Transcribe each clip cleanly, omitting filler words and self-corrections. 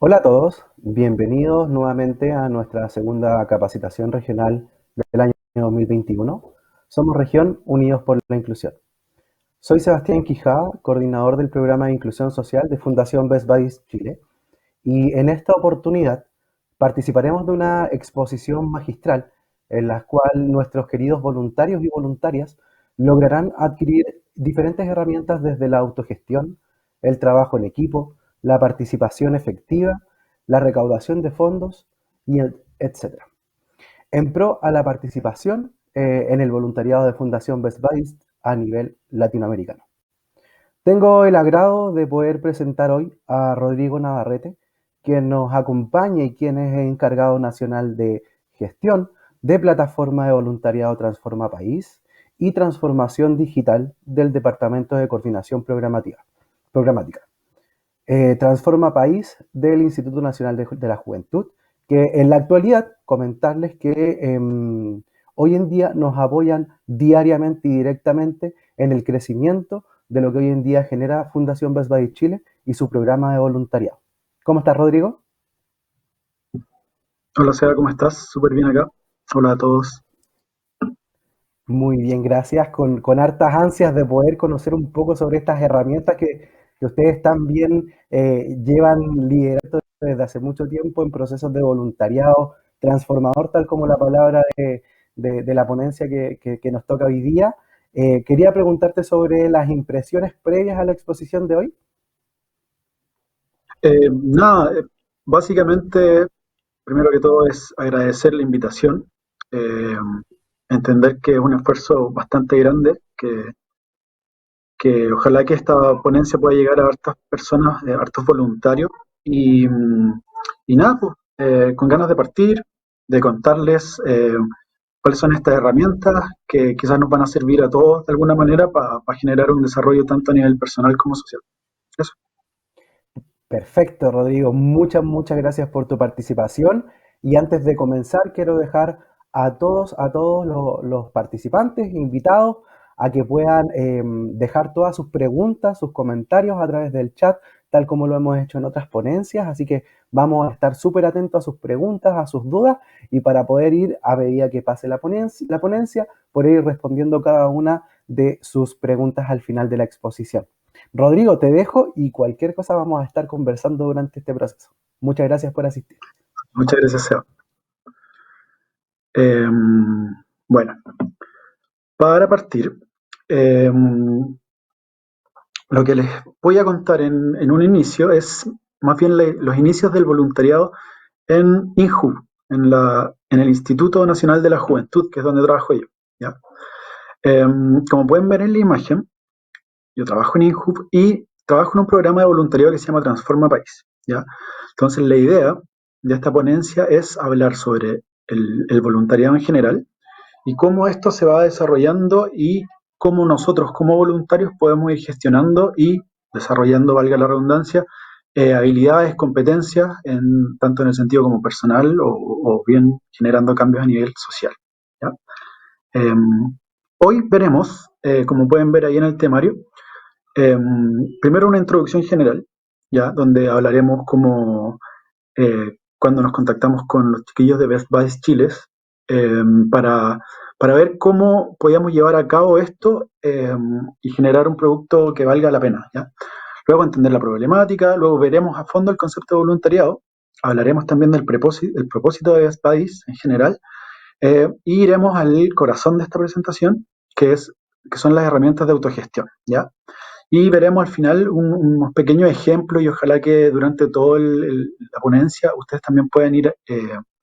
Hola a todos, bienvenidos nuevamente a nuestra segunda capacitación regional del año 2021. Somos Región Unidos por la Inclusión. Soy Sebastián Quijada, coordinador del programa de inclusión social de Fundación Best Buddies Chile, y en esta oportunidad participaremos de una exposición magistral en la cual nuestros queridos voluntarios y voluntarias lograrán adquirir diferentes herramientas desde la autogestión, el trabajo en equipo, la participación efectiva, la recaudación de fondos, y etcétera, en pro a la participación en el voluntariado de Fundación Best Buddies a nivel latinoamericano. Tengo el agrado de poder presentar hoy a Rodrigo Navarrete, quien nos acompaña y quien es encargado nacional de gestión de plataforma de voluntariado Transforma País y transformación digital del Departamento de Coordinación Programática. Transforma País del Instituto Nacional de la Juventud, que en la actualidad comentarles que hoy en día nos apoyan diariamente y directamente en el crecimiento de lo que hoy en día genera Fundación Best Buddies Chile y su programa de voluntariado. ¿Cómo estás, Rodrigo? Hola, Seba, ¿cómo estás? Súper bien acá. Hola a todos. Muy bien, gracias. Con hartas ansias de poder conocer un poco sobre estas herramientas que ustedes también llevan liderando desde hace mucho tiempo en procesos de voluntariado transformador, tal como la palabra de la ponencia que nos toca hoy día. Quería preguntarte sobre las impresiones previas a la exposición de hoy. Nada, básicamente, primero que todo es agradecer la invitación, eh, entender que es un esfuerzo bastante grande, que ojalá que esta ponencia pueda llegar a hartas personas, hartos voluntarios, y, y nada, pues, con ganas de partir, de contarles cuáles son estas herramientas que quizás nos van a servir a todos de alguna manera para generar un desarrollo tanto a nivel personal como social. Eso. Perfecto, Rodrigo. Muchas gracias por tu participación. Y antes de comenzar, quiero dejar a todos los participantes, invitados, a que puedan dejar todas sus preguntas, sus comentarios a través del chat, tal como lo hemos hecho en otras ponencias. Así que vamos a estar súper atentos a sus preguntas, a sus dudas, y para poder ir, a medida que pase la ponencia, poder ir respondiendo cada una de sus preguntas al final de la exposición. Rodrigo, te dejo y cualquier cosa vamos a estar conversando durante este proceso. Muchas gracias por asistir. Muchas gracias, Seba. Eh, bueno, para partir, eh, lo que les voy a contar en un inicio es más bien los inicios del voluntariado en INJU, en el Instituto Nacional de la Juventud, que es donde trabajo yo. ¿Ya? Eh, Como pueden ver en la imagen, yo trabajo en INJU y trabajo en un programa de voluntariado que se llama Transforma País. ¿Ya? Entonces, la idea de esta ponencia es hablar sobre el voluntariado en general y cómo esto se va desarrollando y cómo nosotros como voluntarios podemos ir gestionando y desarrollando, valga la redundancia, habilidades, competencias, tanto en el sentido como personal o bien generando cambios a nivel social. ¿Ya? Eh, Hoy veremos, como pueden ver ahí en el temario, eh, primero una introducción general, ya donde hablaremos como cuando nos contactamos con los chiquillos de Best Buddies Chile eh, para, para ver cómo podíamos llevar a cabo esto y generar un producto que valga la pena. ¿Ya? Luego entender la problemática, luego veremos a fondo el concepto de voluntariado, hablaremos también el propósito de Best Buddies en general y iremos al corazón de esta presentación, que son las herramientas de autogestión. ¿Ya? Y veremos al final unos pequeños ejemplos y ojalá que durante toda la ponencia ustedes también puedan ir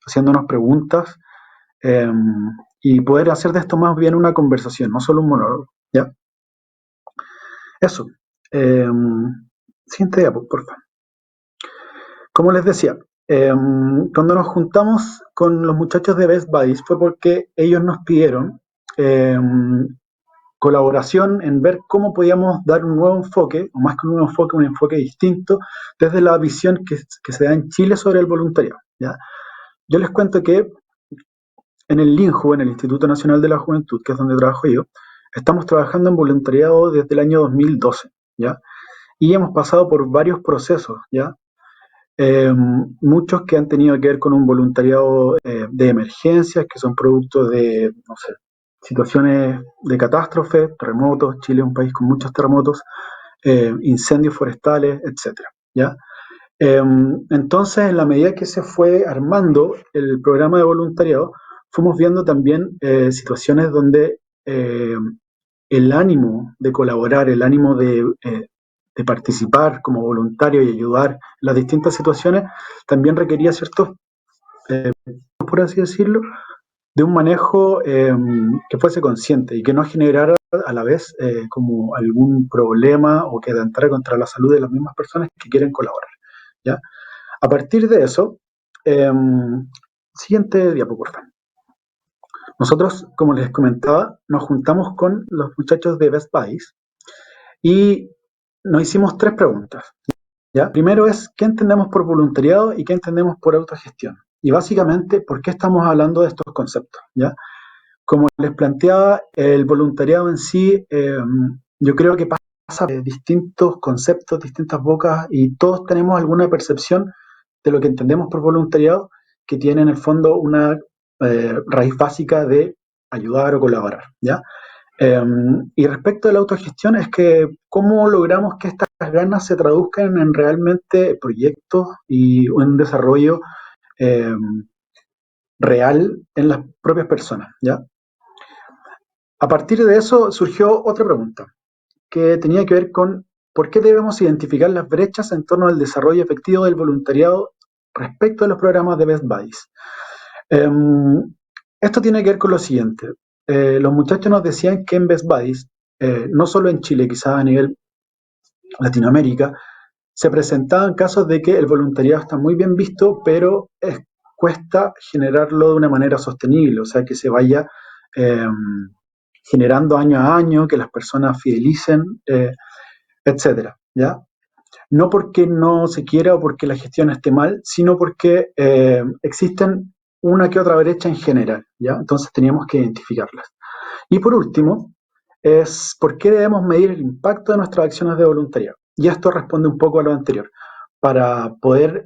haciéndonos preguntas eh, y poder hacer de esto más bien una conversación, no solo un monólogo. ¿Ya? Eso. Eh, Siguiente diapo, por favor. Como les decía, cuando nos juntamos con los muchachos de Best Buddies fue porque ellos nos pidieron eh, colaboración en ver cómo podíamos dar un nuevo enfoque, o más que un nuevo enfoque, un enfoque distinto, desde la visión que se da en Chile sobre el voluntariado. ¿Ya? Yo les cuento que en el INJU, en el Instituto Nacional de la Juventud, que es donde trabajo yo, estamos trabajando en voluntariado desde el año 2012, ¿ya? Y hemos pasado por varios procesos, ¿ya? muchos que han tenido que ver con un voluntariado de emergencias, que son productos de, no sé, situaciones de catástrofe, terremotos. Chile es un país con muchos terremotos, incendios forestales, etcétera, ¿ya? Entonces, en la medida que se fue armando el programa de voluntariado, fuimos viendo también situaciones donde el ánimo de colaborar, el ánimo de participar como voluntario y ayudar en las distintas situaciones, también requería ciertos, por así decirlo, de un manejo que fuese consciente y que no generara a la vez como algún problema o que atentara contra la salud de las mismas personas que quieren colaborar, ¿ya? A partir de eso, eh, siguiente diapo, por favor. Nosotros, como les comentaba, nos juntamos con los muchachos de Best Buddies y nos hicimos 3 preguntas, ¿ya? Primero es, ¿qué entendemos por voluntariado y qué entendemos por autogestión? Y básicamente, ¿por qué estamos hablando de estos conceptos? ¿Ya? Como les planteaba, el voluntariado en sí, yo creo que pasa de distintos conceptos, distintas bocas, y todos tenemos alguna percepción de lo que entendemos por voluntariado, que tiene en el fondo una raíz básica de ayudar o colaborar, ¿ya? Y respecto a la autogestión, es que cómo logramos que estas ganas se traduzcan en realmente proyectos y un desarrollo eh, real en las propias personas, ¿ya? A partir de eso surgió otra pregunta, que tenía que ver con por qué debemos identificar las brechas en torno al desarrollo efectivo del voluntariado respecto a los programas de Best Buddies. Esto tiene que ver con lo siguiente. Los muchachos nos decían que en Best Buddies, no solo en Chile, quizás a nivel Latinoamérica, se presentaban casos de que el voluntariado está muy bien visto, pero cuesta generarlo de una manera sostenible, o sea, que se vaya eh, generando año a año, que las personas fidelicen, etcétera, ¿ya? No porque no se quiera o porque la gestión esté mal, sino porque existen una que otra brecha en general, ¿ya? Entonces teníamos que identificarlas. Y por último, es por qué debemos medir el impacto de nuestras acciones de voluntariado. Y esto responde un poco a lo anterior. Para poder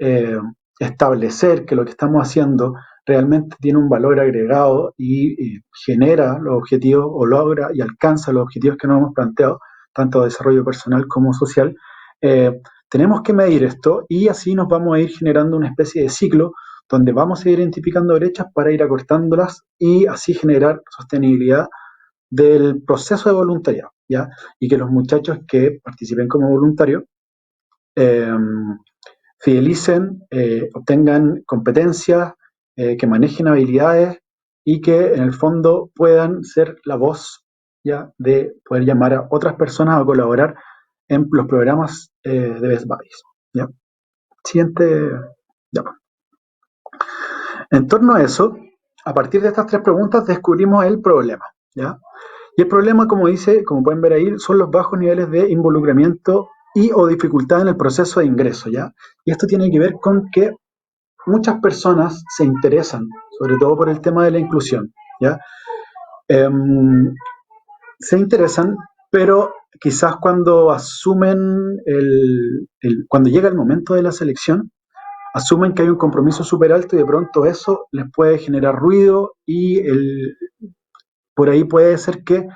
establecer que lo que estamos haciendo realmente tiene un valor agregado y genera los objetivos o logra y alcanza los objetivos que nos hemos planteado, tanto de desarrollo personal como social, tenemos que medir esto y así nos vamos a ir generando una especie de ciclo donde vamos a ir identificando brechas para ir acortándolas y así generar sostenibilidad del proceso de voluntariado, ¿ya? Y que los muchachos que participen como voluntarios eh, fidelicen, obtengan competencias, que manejen habilidades y que en el fondo puedan ser la voz, ¿ya? De poder llamar a otras personas a colaborar en los programas de Best Buddies, ¿ya? Siguiente. Ya. En torno a eso, a partir de estas 3 preguntas descubrimos el problema, ¿ya? Y el problema, como dice, como pueden ver ahí, son los bajos niveles de involucramiento y o dificultad en el proceso de ingreso, ¿ya? Y esto tiene que ver con que muchas personas se interesan, sobre todo por el tema de la inclusión, ¿ya? Se interesan, pero quizás cuando asumen cuando llega el momento de la selección, asumen que hay un compromiso súper alto y de pronto eso les puede generar ruido y por ahí puede ser que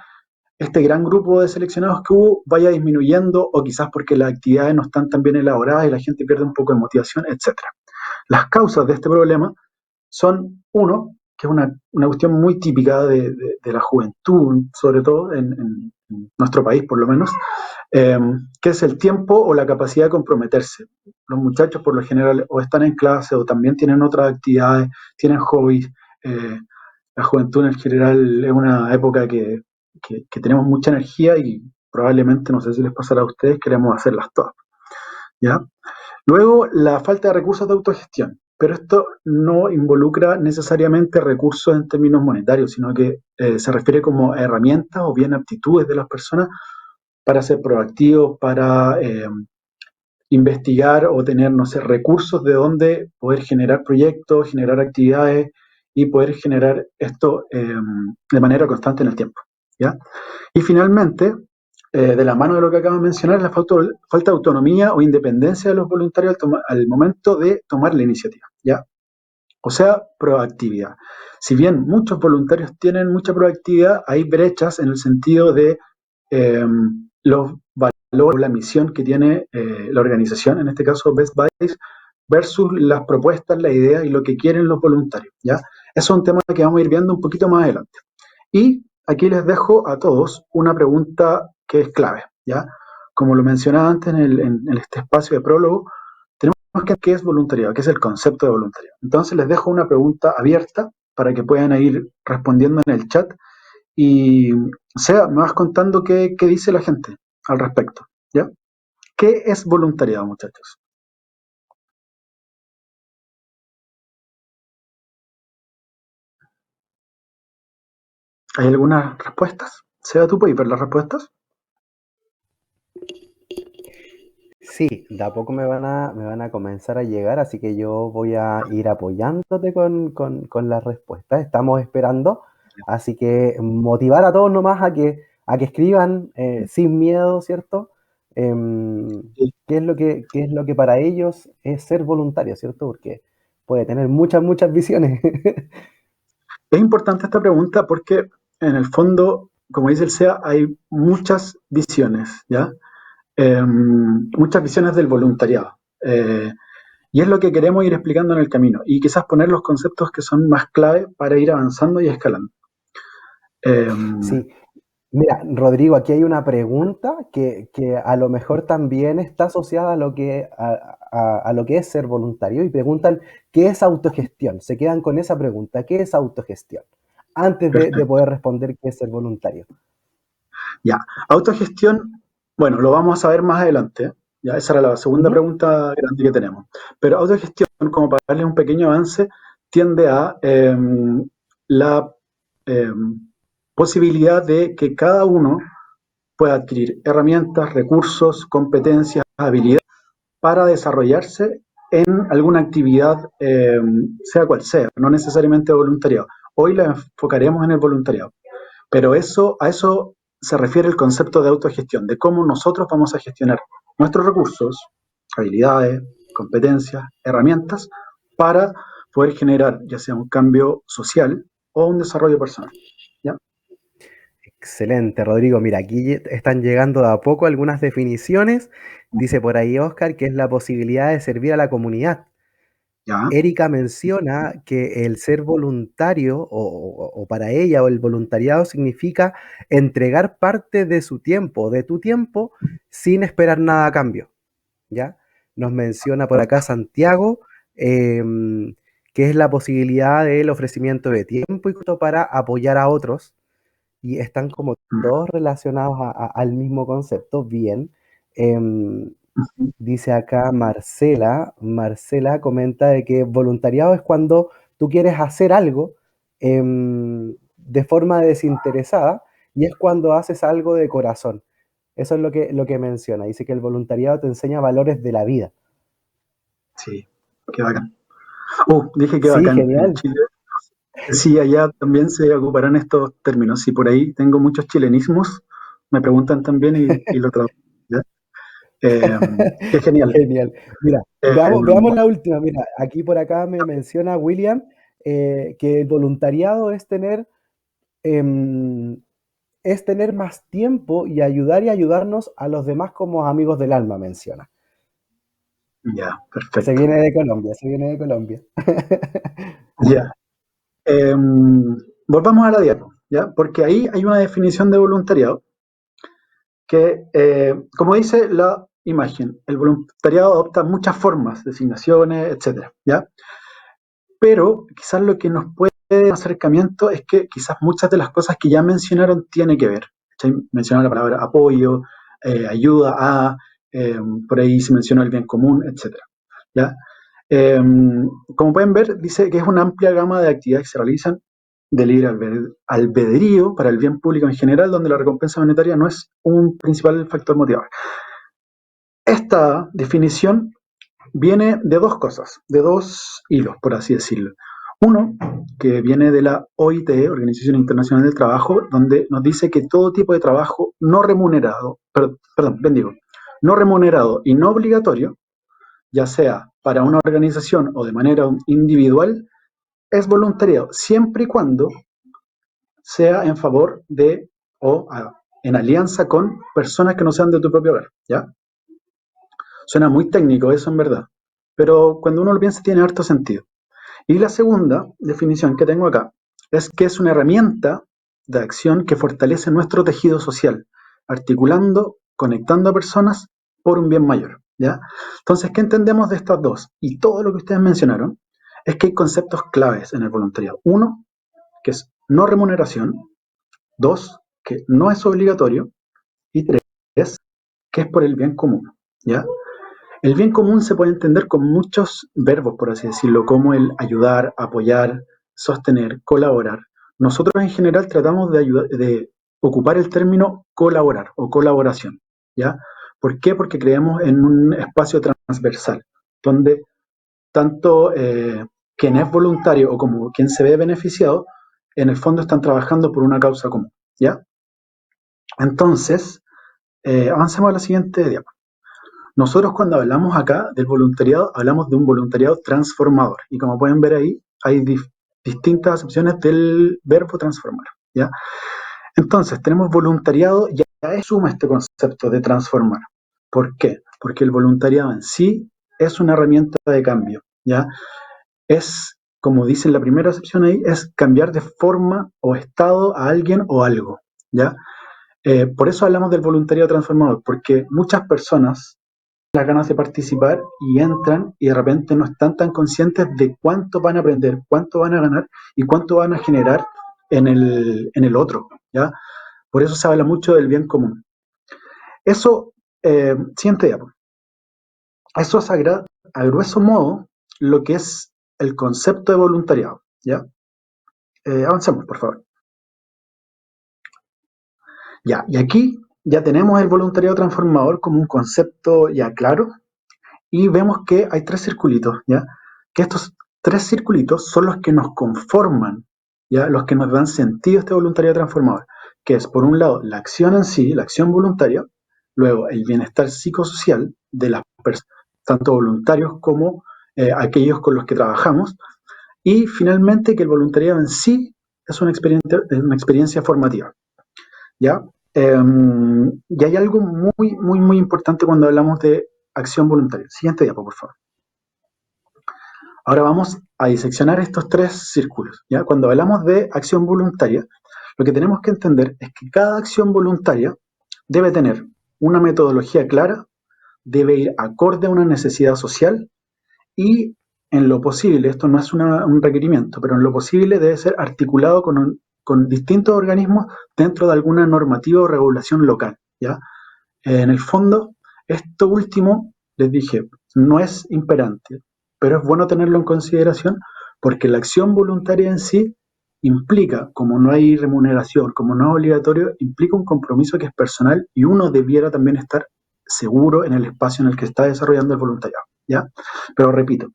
este gran grupo de seleccionados que hubo vaya disminuyendo o quizás porque las actividades no están tan bien elaboradas y la gente pierde un poco de motivación, etcétera. Las causas de este problema son, uno, que es una cuestión muy típica de la juventud, sobre todo en nuestro país por lo menos, que es el tiempo o la capacidad de comprometerse. Los muchachos por lo general o están en clase o también tienen otras actividades, tienen hobbies. La juventud en general es una época que tenemos mucha energía y probablemente, no sé si les pasará a ustedes, queremos hacerlas todas, ¿ya? Luego, la falta de recursos de autogestión, pero esto no involucra necesariamente recursos en términos monetarios, sino que se refiere como a herramientas o bien aptitudes de las personas para ser proactivos, para investigar o tener, no sé, recursos de donde poder generar proyectos, generar actividades y poder generar esto de manera constante en el tiempo, ¿ya? Y finalmente, de la mano de lo que acabo de mencionar, es la falta de autonomía o independencia de los voluntarios al momento de tomar la iniciativa, ¿ya? O sea, proactividad. Si bien muchos voluntarios tienen mucha proactividad, hay brechas en el sentido de los valores, la misión que tiene la organización, en este caso Best Buddies, versus las propuestas, la idea y lo que quieren los voluntarios, ¿ya? Eso es un tema que vamos a ir viendo un poquito más adelante. Y aquí les dejo a todos una pregunta que es clave, ¿ya? Como lo mencionaba antes en este espacio de prólogo, tenemos que ver qué es voluntariado, qué es el concepto de voluntariado. Entonces les dejo una pregunta abierta para que puedan ir respondiendo en el chat y, o sea, me vas contando qué dice la gente al respecto, ¿ya? ¿Qué es voluntariado, muchachos? ¿Hay algunas respuestas? Sea, ¿tú puedes ver las respuestas? Sí, de a poco me van a comenzar a llegar, así que yo voy a ir apoyándote con las respuestas. Estamos esperando, así que motivar a todos nomás a que escriban sin miedo, ¿cierto? Em, Sí. ¿qué es lo que para ellos es ser voluntario, ¿cierto? Porque puede tener muchas, muchas visiones. Es importante esta pregunta porque en el fondo, como dice el SEA, hay muchas visiones, ¿ya? Muchas visiones del voluntariado. Y es lo que queremos ir explicando en el camino y quizás poner los conceptos que son más clave para ir avanzando y escalando. Eh, Sí, mira, Rodrigo, aquí hay una pregunta que a lo mejor también está asociada a lo que es ser voluntario y preguntan qué es autogestión. Se quedan con esa pregunta, ¿qué es autogestión? Antes de Perfecto. poder responder qué es ser voluntario. Ya. Autogestión, bueno, lo vamos a ver más adelante. Ya, esa era la segunda Ujú. pregunta grande que tenemos. Pero autogestión, como para darle un pequeño avance, tiende a la eh, posibilidad de que cada uno pueda adquirir herramientas, recursos, competencias, habilidades para desarrollarse en alguna actividad, sea cual sea, no necesariamente voluntariado. Hoy la enfocaremos en el voluntariado, pero a eso se refiere el concepto de autogestión, de cómo nosotros vamos a gestionar nuestros recursos, habilidades, competencias, herramientas, para poder generar ya sea un cambio social o un desarrollo personal. ¿Ya? Excelente, Rodrigo. Mira, aquí están llegando de a poco algunas definiciones. Dice por ahí Oscar que es la posibilidad de servir a la comunidad. ¿Ya? Erika menciona que el ser voluntario o para ella o el voluntariado significa entregar parte de su tiempo, de tu tiempo, sin esperar nada a cambio, ¿ya? Nos menciona por acá Santiago, que es la posibilidad del ofrecimiento de tiempo y justo para apoyar a otros y están como todos relacionados al mismo concepto, bien. Em, Dice acá Marcela comenta de que voluntariado es cuando tú quieres hacer algo de forma desinteresada y es cuando haces algo de corazón. Eso es lo que menciona. Dice que el voluntariado te enseña valores de la vida. Sí, qué bacán. Dije que Sí, bacán. En genial. Chile, sí, allá también se ocuparán estos términos. Y por ahí tengo muchos chilenismos, me preguntan también y lo traduzco. ¿Ya? Eh, qué genial. Genial. Mira, veamos la última. Mira, aquí por acá me menciona William que el voluntariado em, es tener más tiempo y ayudarnos a los demás como amigos del alma, menciona. Ya, Se perfecto. viene de Colombia, se viene de Colombia. Ya. Volvamos a la diapo, ¿ya? Porque ahí hay una definición de voluntariado que, como dice la imagen, el voluntariado adopta muchas formas, designaciones, etcétera, ¿ya? Pero quizás lo que nos puede dar acercamiento es que quizás muchas de las cosas que ya mencionaron tiene que ver. ¿Sí? Mencionaron la palabra apoyo, ayuda a, por ahí se menciona el bien común, etcétera, ¿ya? Eh, como pueden ver, dice que es una amplia gama de actividades que se realizan de libre albedrío para el bien público en general, donde la recompensa monetaria no es un principal factor motivador. Esta definición viene de dos cosas, de dos hilos, por así decirlo. Uno, que viene de la OIT, Organización Internacional del Trabajo, donde nos dice que todo tipo de trabajo no remunerado, no remunerado y no obligatorio, ya sea para una organización o de manera individual, es voluntariado, siempre y cuando sea en favor de o en alianza con personas que no sean de tu propio hogar, ¿ya? Suena muy técnico eso en verdad, pero cuando uno lo piensa tiene harto sentido. Y la segunda definición que tengo acá es que es una herramienta de acción que fortalece nuestro tejido social, articulando, conectando a personas por un bien mayor, ¿ya? Entonces, ¿qué entendemos de estas dos? Y todo lo que ustedes mencionaron es que hay conceptos claves en el voluntariado. Uno, que es no remuneración. Dos, que no es obligatorio. Y tres, que es por el bien común, ¿ya? El bien común se puede entender con muchos verbos, por así decirlo, como el ayudar, apoyar, sostener, colaborar. Nosotros en general tratamos de ocupar el término colaborar o colaboración, ¿ya? ¿Por qué? Porque creemos en un espacio transversal, donde tanto quien es voluntario o como quien se ve beneficiado, en el fondo están trabajando por una causa común, ¿ya? Entonces, avancemos a la siguiente diapositiva. Nosotros cuando hablamos acá del voluntariado, hablamos de un voluntariado transformador. Y como pueden ver ahí, hay distintas acepciones del verbo transformar, ¿ya? Entonces, tenemos voluntariado, ya suma este concepto de transformar. ¿Por qué? Porque el voluntariado en sí es una herramienta de cambio, ¿ya? Es, como dice en la primera acepción ahí, es cambiar de forma o estado a alguien o algo, ¿ya? Por eso hablamos del voluntariado transformador, porque muchas personas las ganas de participar y entran y de repente no están tan conscientes de cuánto van a aprender, cuánto van a ganar y cuánto van a generar en el otro, ¿ya? Por eso se habla mucho del bien común. Eso, siguiente diapo. Eso es a grueso modo lo que es el concepto de voluntariado, ¿ya? Avancemos, por favor. Ya, y aquí ya tenemos el voluntariado transformador como un concepto ya claro, y vemos que hay tres circulitos, ¿ya? Que estos tres circulitos son los que nos conforman, ¿ya? Los que nos dan sentido a este voluntariado transformador, que es, por un lado, la acción en sí, la acción voluntaria, luego el bienestar psicosocial de las personas, tanto voluntarios como aquellos con los que trabajamos, y finalmente que el voluntariado en sí es una experiencia formativa, ¿ya? Y hay algo muy importante cuando hablamos de acción voluntaria. Siguiente diapo, por favor. Ahora vamos a diseccionar estos tres círculos, ¿ya? Cuando hablamos de acción voluntaria, lo que tenemos que entender es que cada acción voluntaria debe tener una metodología clara, debe ir acorde a una necesidad social y, en lo posible, esto no es un requerimiento, pero en lo posible debe ser articulado con distintos organismos dentro de alguna normativa o regulación local, ¿ya? En el fondo, esto último, les dije, no es imperante, pero es bueno tenerlo en consideración porque la acción voluntaria en sí implica, como no hay remuneración, como no es obligatorio, implica un compromiso que es personal y uno debiera también estar seguro en el espacio en el que está desarrollando el voluntariado, ¿ya? Pero repito,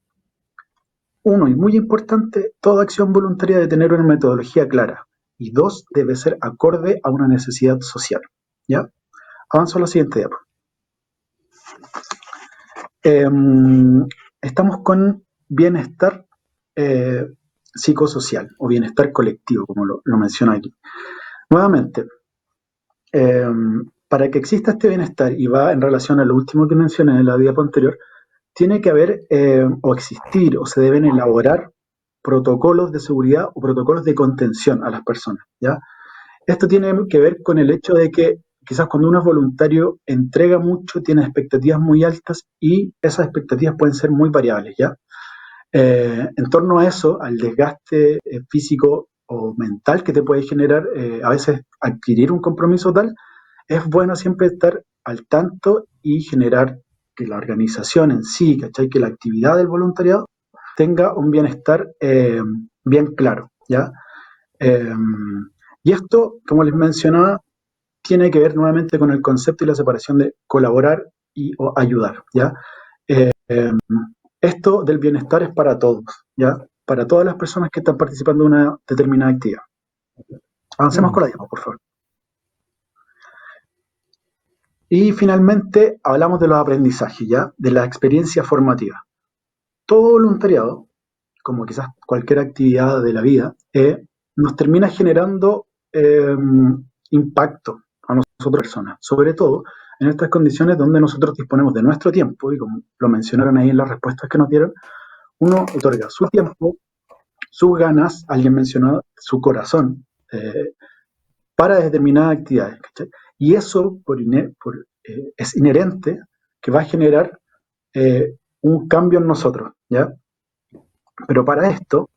uno, y muy importante, toda acción voluntaria debe tener una metodología clara. Y dos, debe ser acorde a una necesidad social, ¿ya? Avanzo a la siguiente diapo. Estamos con bienestar psicosocial o bienestar colectivo, como lo menciono aquí. Nuevamente, para que exista este bienestar, y va en relación a lo último que mencioné en la diapo anterior, tiene que haber o existir o se deben elaborar protocolos de seguridad o protocolos de contención a las personas, ¿ya? Esto tiene que ver con el hecho de que quizás cuando uno es voluntario entrega mucho, tiene expectativas muy altas y esas expectativas pueden ser muy variables, ¿ya? En torno a eso, al desgaste físico o mental que te puede generar a veces adquirir un compromiso tal, es bueno siempre estar al tanto y generar que la organización en sí, ¿cachai? Que la actividad del voluntariado tenga un bienestar bien claro, ¿ya? Eh, y esto, como les mencionaba, tiene que ver nuevamente con el concepto y la separación de colaborar y o ayudar, ¿ya? Esto del bienestar es para todos, ¿ya? para todas las personas que están participando en una determinada actividad. Avancemos con la diapositiva, por favor. Y finalmente hablamos de los aprendizajes, ¿ya? De la experiencia formativa. Todo voluntariado, como quizás cualquier actividad de la vida, nos termina generando impacto a nosotros personas, sobre todo en estas condiciones donde nosotros disponemos de nuestro tiempo, y como lo mencionaron ahí en las respuestas que nos dieron, uno otorga su tiempo, sus ganas, alguien mencionó su corazón, para determinadas actividades, ¿cachai? Y eso es inherente que va a generar un cambio en nosotros, ¿ya? Pero para esto,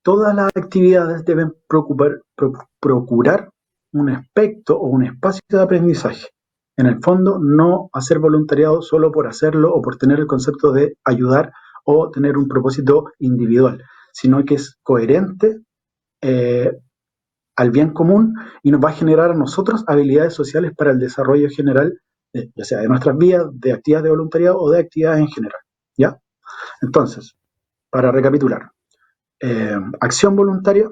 todas las actividades deben procurar un aspecto o un espacio de aprendizaje. En el fondo, no hacer voluntariado solo por hacerlo o por tener el concepto de ayudar o tener un propósito individual, sino que es coherente al bien común y nos va a generar a nosotros habilidades sociales para el desarrollo general, ya sea de nuestras vidas, de actividades de voluntariado o de actividades en general, ¿ya? Entonces, para recapitular, acción voluntaria,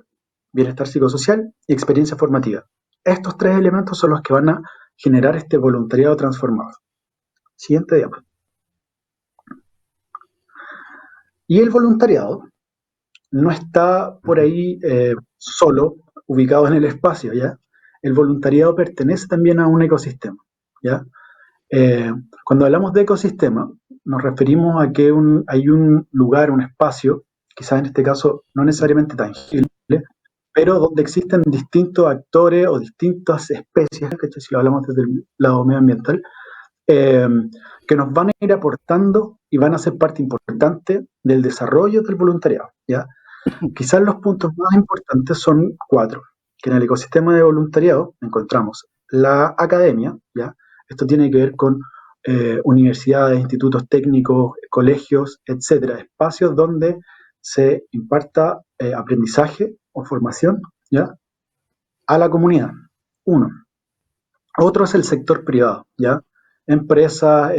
bienestar psicosocial y experiencia formativa. Estos tres elementos son los que van a generar este voluntariado transformado. Siguiente diapositiva. Y el voluntariado no está por ahí solo, ubicado en el espacio, ¿ya? El voluntariado pertenece también a un ecosistema, ¿ya? Cuando hablamos de ecosistema, nos referimos a que hay un lugar, un espacio, quizás en este caso no necesariamente tangible, pero donde existen distintos actores o distintas especies, ¿cachai? Si lo hablamos desde el lado medioambiental, que nos van a ir aportando y van a ser parte importante del desarrollo del voluntariado, ¿ya? Quizás los puntos más importantes son 4, que en el ecosistema de voluntariado encontramos la academia, ¿ya? Esto tiene que ver con universidades, institutos técnicos, colegios, etcétera, espacios donde se imparta aprendizaje o formación, ¿ya? A la comunidad, 1. Otro es el sector privado, ¿ya? Empresas,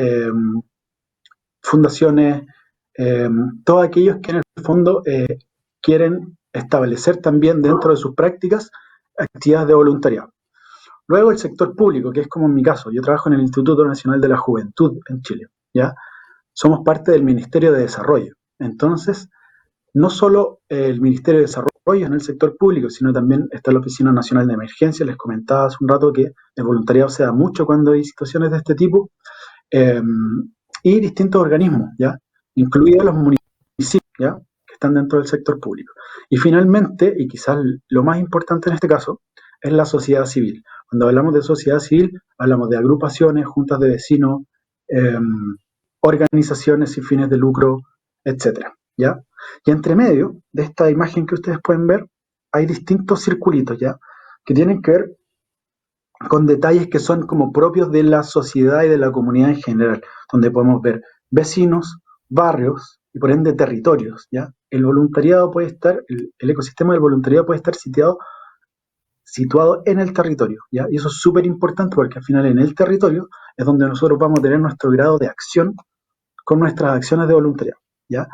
fundaciones, todos aquellos que en el fondo quieren establecer también dentro de sus prácticas actividades de voluntariado. Luego el sector público, que es como en mi caso, yo trabajo en el Instituto Nacional de la Juventud en Chile, ¿ya? Somos parte del Ministerio de Desarrollo. Entonces, no solo el Ministerio de Desarrollo en el sector público, sino también está la Oficina Nacional de Emergencia. Les comentaba hace un rato que el voluntariado se da mucho cuando hay situaciones de este tipo, y distintos organismos, ¿ya? Incluidos los municipios, ¿ya? Que están dentro del sector público. Y finalmente, y quizás lo más importante en este caso, es la sociedad civil. Cuando hablamos de sociedad civil, hablamos de agrupaciones, juntas de vecinos, organizaciones sin fines de lucro, etcétera, ¿ya? Y entre medio de esta imagen que ustedes pueden ver, hay distintos circulitos, ¿ya? Que tienen que ver con detalles que son como propios de la sociedad y de la comunidad en general, donde podemos ver vecinos, barrios y por ende territorios, ¿ya? El voluntariado puede estar, el ecosistema del voluntariado puede estar situado en el territorio, ¿ya? Y eso es súper importante porque al final en el territorio es donde nosotros vamos a tener nuestro grado de acción con nuestras acciones de voluntariado, ¿ya?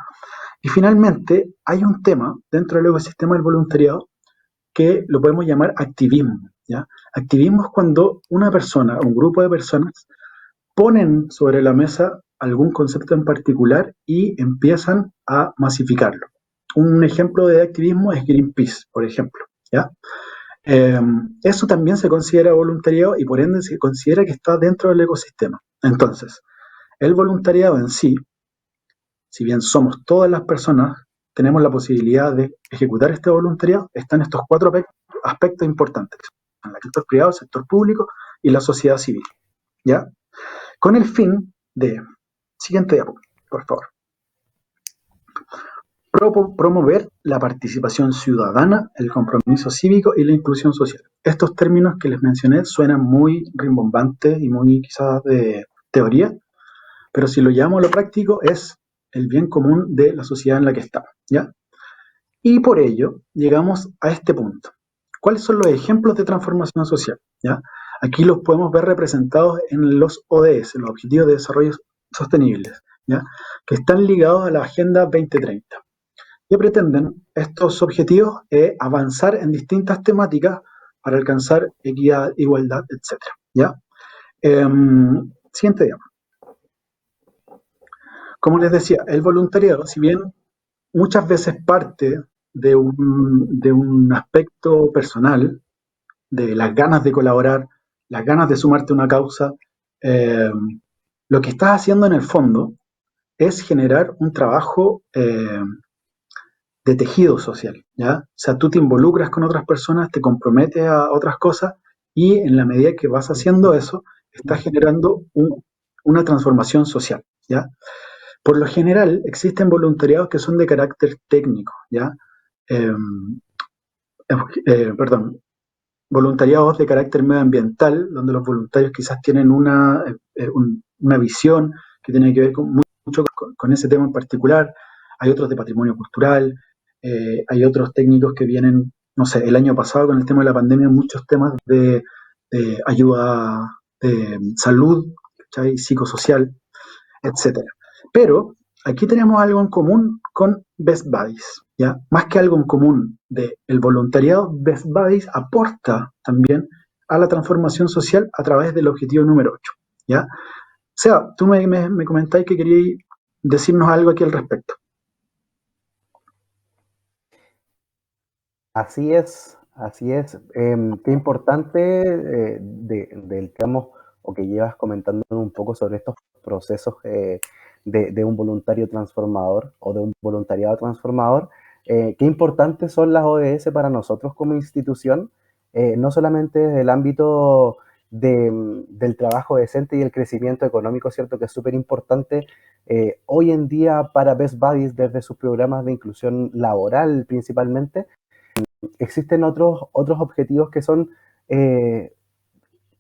Y finalmente hay un tema dentro del ecosistema del voluntariado que lo podemos llamar activismo, ¿ya? Activismo es cuando una persona, un grupo de personas, ponen sobre la mesa algún concepto en particular y empiezan a masificarlo. Un ejemplo de activismo es Greenpeace, por ejemplo, ¿ya? Eso también se considera voluntariado y por ende se considera que está dentro del ecosistema. Entonces, el voluntariado en sí, si bien somos todas las personas, tenemos la posibilidad de ejecutar este voluntariado, están estos 4 aspectos importantes, el sector privado, el sector público y la sociedad civil, ¿ya? Con el fin de, siguiente diapositiva, por favor, promover la participación ciudadana, el compromiso cívico y la inclusión social. Estos términos que les mencioné suenan muy rimbombantes y muy quizás de teoría, pero si lo llevamos a lo práctico es el bien común de la sociedad en la que estamos, ¿ya? Y por ello llegamos a este punto. ¿Cuáles son los ejemplos de transformación social? ¿Ya? Aquí los podemos ver representados en los ODS, los Objetivos de Desarrollo Sostenibles, ¿ya? Que están ligados a la Agenda 2030. ¿Qué pretenden estos objetivos? Avanzar en distintas temáticas para alcanzar equidad, igualdad, etcétera. ¿Ya? Siguiente diapositiva. Como les decía, el voluntariado, si bien muchas veces parte de un aspecto personal, de las ganas de colaborar, las ganas de sumarte a una causa, eh, lo que estás haciendo en el fondo es generar un trabajo de tejido social, ¿ya? O sea, tú te involucras con otras personas, te comprometes a otras cosas y en la medida que vas haciendo eso, estás generando una transformación social, ¿ya? Por lo general, existen voluntariados que son de carácter técnico, ¿ya? Eh, perdón, voluntariados de carácter medioambiental, donde los voluntarios quizás tienen una visión que tiene que ver mucho con ese tema en particular. Hay otros de patrimonio cultural, hay otros técnicos que vienen, no sé, el año pasado con el tema de la pandemia, muchos temas de ayuda de salud, ¿cachai? Psicosocial, etcétera. Pero aquí tenemos algo en común con Best Buddies, ¿ya? Más que algo en común del voluntariado, Best Buddies aporta también a la transformación social a través del objetivo número 8, ¿ya? O sea, tú me comentáis que queríais decirnos algo aquí al respecto. Así es, así es. Qué importante del que vamos o que llevas comentando un poco sobre estos procesos de un voluntario transformador o de un voluntariado transformador. Qué importantes son las ODS para nosotros como institución, no solamente desde el ámbito del trabajo decente y el crecimiento económico, ¿cierto? Que es súper importante hoy en día para Best Buddies desde sus programas de inclusión laboral principalmente. Existen otros objetivos que son eh,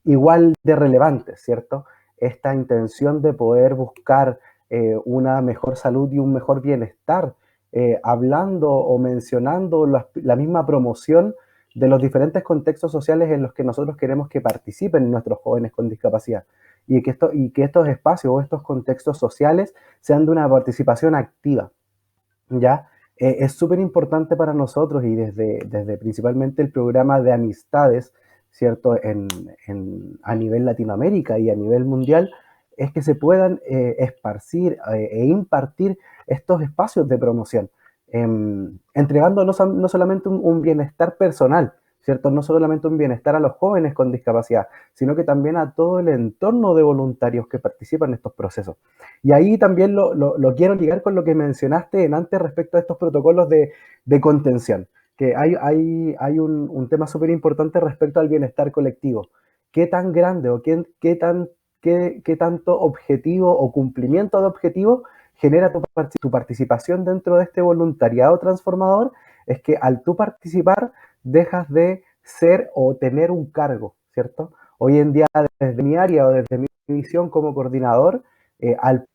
igual de relevantes, ¿cierto? Esta intención de poder buscar una mejor salud y un mejor bienestar, hablando o mencionando la misma promoción de los diferentes contextos sociales en los que nosotros queremos que participen nuestros jóvenes con discapacidad y que estos espacios o estos contextos sociales sean de una participación activa, ¿ya? Es súper importante para nosotros y desde principalmente el programa de amistades, ¿cierto? A nivel Latinoamérica y a nivel mundial, es que se puedan esparcir e impartir estos espacios de promoción, entregando no solamente un bienestar personal, ¿cierto? No solamente un bienestar a los jóvenes con discapacidad, sino que también a todo el entorno de voluntarios que participan en estos procesos. Y ahí también lo quiero ligar con lo que mencionaste en antes respecto a estos protocolos de contención, que hay un tema súper importante respecto al bienestar colectivo. ¿Qué tan grande o qué tanto objetivo o cumplimiento de objetivo genera tu participación dentro de este voluntariado transformador? Es que al tú participar dejas de ser o tener un cargo, ¿cierto? Hoy en día, desde mi área o desde mi visión como coordinador, al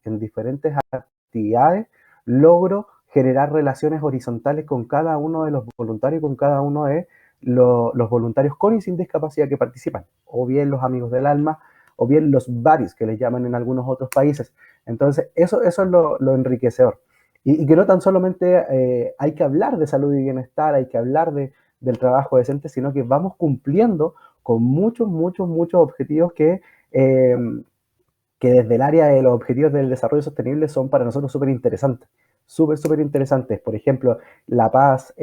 en diferentes actividades, logro generar relaciones horizontales con cada uno de los voluntarios, con cada uno de los voluntarios con y sin discapacidad que participan, o bien los amigos del alma, o bien los buddies que les llaman en algunos otros países. Entonces, eso es lo enriquecedor. Y que no tan solamente hay que hablar de salud y bienestar, hay que hablar del trabajo decente, sino que vamos cumpliendo con muchos objetivos que desde el área de los objetivos del desarrollo sostenible son para nosotros súper interesantes. Súper interesantes. Por ejemplo, la paz,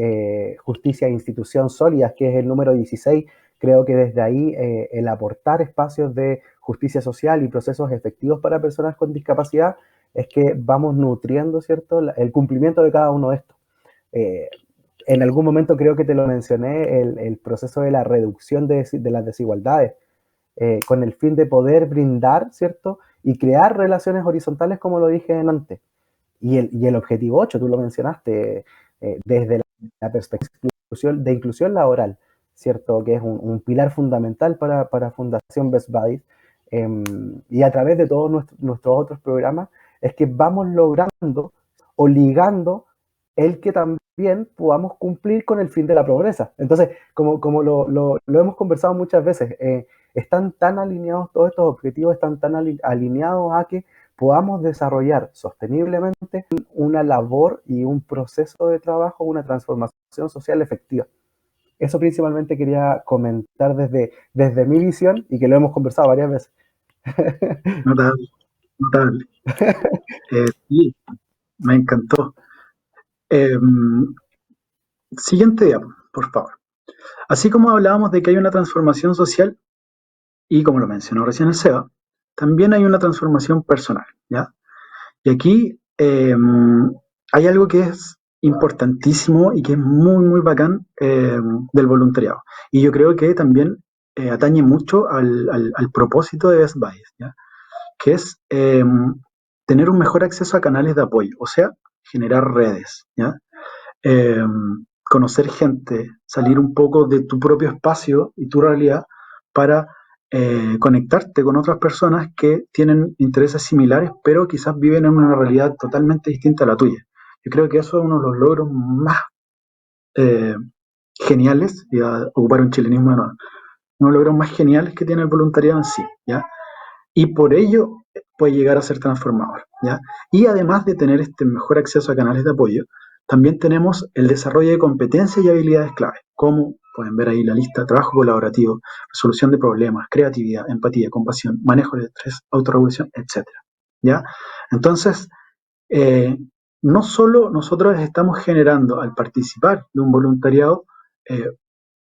justicia e institución sólidas, que es el número 16. Creo que desde ahí el aportar espacios de justicia social y procesos efectivos para personas con discapacidad es que vamos nutriendo, ¿cierto?, el cumplimiento de cada uno de estos. Eh, en algún momento creo que te lo mencioné, el proceso de la reducción de las desigualdades con el fin de poder brindar, ¿cierto? Y crear relaciones horizontales, como lo dije antes. Y el objetivo 8, tú lo mencionaste, desde la perspectiva de inclusión laboral, ¿cierto? Que es un pilar fundamental para Fundación Best Buddies. Y a través de todos nuestros otros programas, es que vamos logrando o ligando el que también podamos cumplir con el fin de la progresa. Entonces, como lo hemos conversado muchas veces, están tan alineados todos estos objetivos, están tan alineados a que podamos desarrollar sosteniblemente una labor y un proceso de trabajo, una transformación social efectiva. Eso principalmente quería comentar desde mi visión y que lo hemos conversado varias veces. Notable, notable. Sí, me encantó. Eh, Siguiente diapo, por favor. Así como hablábamos de que hay una transformación social, y como lo mencionó recién el Seba, también hay una transformación personal, ¿ya? Y aquí hay algo que es importantísimo y que es muy, muy bacán del voluntariado. Y yo creo que también atañe mucho al propósito de Best Buddies, ¿ya? Que es tener un mejor acceso a canales de apoyo, o sea, generar redes, ¿ya? Eh, Conocer gente, salir un poco de tu propio espacio y tu realidad para conectarte con otras personas que tienen intereses similares, pero quizás viven en una realidad totalmente distinta a la tuya. Yo creo que eso es uno de los logros más eh, geniales, y a ocupar un chilenismo de nuevo, uno de los logros más geniales que tiene el voluntariado en sí, ¿ya? Y por ello puede llegar a ser transformador, ¿ya? Y además de tener este mejor acceso a canales de apoyo, también tenemos el desarrollo de competencias y habilidades clave, como pueden ver ahí la lista: trabajo colaborativo, resolución de problemas, creatividad, empatía, compasión, manejo de estrés, autorregulación, etcétera, ¿ya? Entonces, eh, no solo nosotros estamos generando al participar de un voluntariado eh,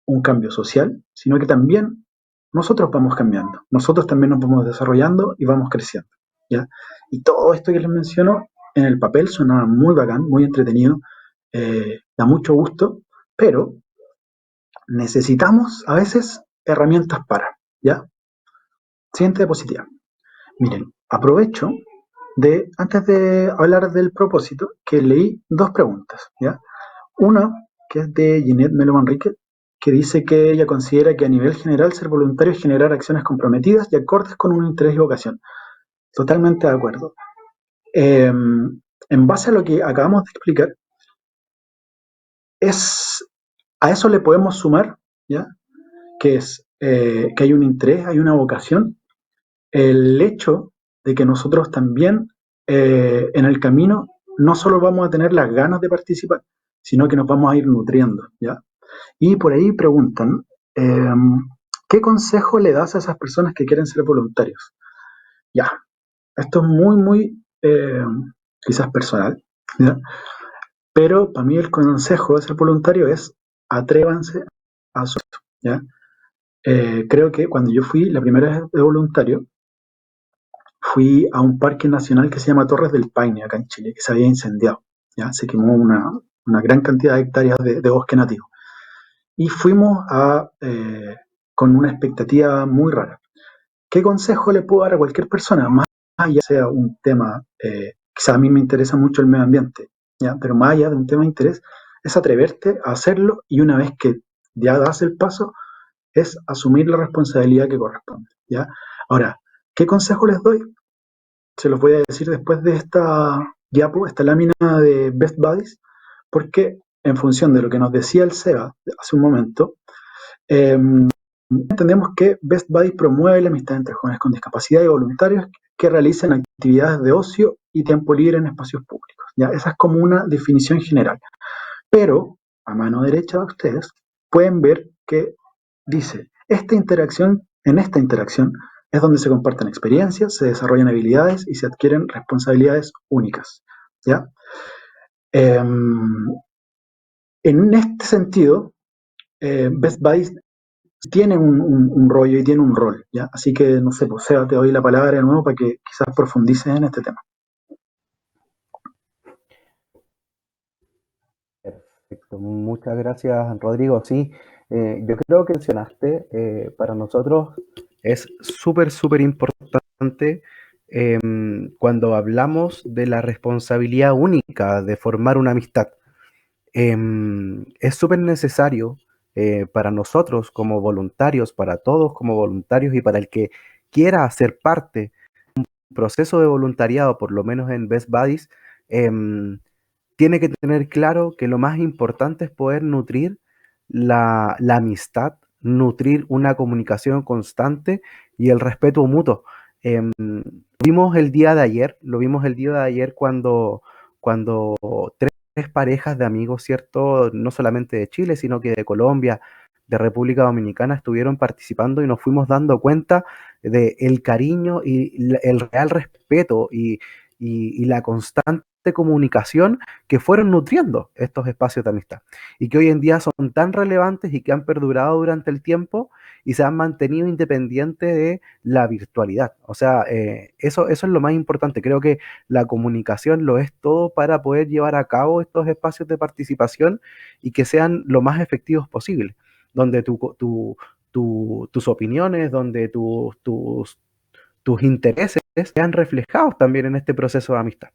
un cambio social, sino que también nosotros vamos cambiando, nosotros también nos vamos desarrollando y vamos creciendo, ¿ya? Y todo esto que les menciono en el papel suena muy bacán, muy entretenido, da mucho gusto, pero necesitamos a veces herramientas para, ¿ya? Siguiente diapositiva. Miren, aprovecho antes de hablar del propósito, que leí dos preguntas, ¿ya? Una, que es de Ginette Melo Manrique, que dice que ella considera que a nivel general ser voluntario es generar acciones comprometidas y acordes con un interés y vocación. Totalmente de acuerdo. En base a lo que acabamos de explicar, es, a eso le podemos sumar, ¿ya? Que es que hay un interés, hay una vocación, el hecho de que nosotros también en el camino no solo vamos a tener las ganas de participar, sino que nos vamos a ir nutriendo, ¿ya? Y por ahí preguntan, eh, ¿qué consejo le das a esas personas que quieren ser voluntarios? Ya, esto es muy, muy quizás personal, ¿ya? Pero para mí el consejo de ser voluntario es atrévanse a eso, ¿ya? Creo que cuando yo fui la primera vez de voluntario, fui a un parque nacional que se llama Torres del Paine, acá en Chile, que se había incendiado, ¿ya? Se quemó una gran cantidad de hectáreas de bosque nativo. Y fuimos con una expectativa muy rara. ¿Qué consejo le puedo dar a cualquier persona? Más allá sea un tema, quizás a mí me interesa mucho el medio ambiente, ¿ya? Pero más allá de un tema de interés, es atreverte a hacerlo, y una vez que ya das el paso, es asumir la responsabilidad que corresponde, ¿ya? Ahora, ¿qué consejo les doy? Se los voy a decir después de esta diapo, esta lámina de Best Buddies, porque en función de lo que nos decía el SEBA hace un momento, eh, entendemos que Best Buddies promueve la amistad entre jóvenes con discapacidad y voluntarios que realicen actividades de ocio y tiempo libre en espacios públicos, ¿ya? Esa es como una definición general. Pero a mano derecha de ustedes pueden ver que dice: en esta interacción es donde se comparten experiencias, se desarrollan habilidades y se adquieren responsabilidades únicas, ¿ya? En este sentido, Best Buddies tiene un rollo y tiene un rol, ¿ya? Así que, no sé, pues, Seba, te doy la palabra de nuevo para que quizás profundices en este tema. Perfecto, muchas gracias, Rodrigo. Sí, yo creo que mencionaste, para nosotros es súper, súper importante cuando hablamos de la responsabilidad única de formar una amistad. Es súper necesario para nosotros como voluntarios, para todos como voluntarios y para el que quiera hacer parte del proceso de voluntariado, por lo menos en Best Buddies, tiene que tener claro que lo más importante es poder nutrir la amistad, nutrir una comunicación constante y el respeto mutuo. Vimos el día de ayer, lo vimos el día de ayer cuando tres parejas de amigos, ¿cierto? No solamente de Chile, sino que de Colombia, de República Dominicana, estuvieron participando y nos fuimos dando cuenta de el cariño y el real respeto y la constante comunicación que fueron nutriendo estos espacios de amistad y que hoy en día son tan relevantes y que han perdurado durante el tiempo y se han mantenido independientes de la virtualidad. O sea, eso es lo más importante. Creo que la comunicación lo es todo para poder llevar a cabo estos espacios de participación y que sean lo más efectivos posible, donde tus opiniones, donde tus intereses sean reflejados también en este proceso de amistad.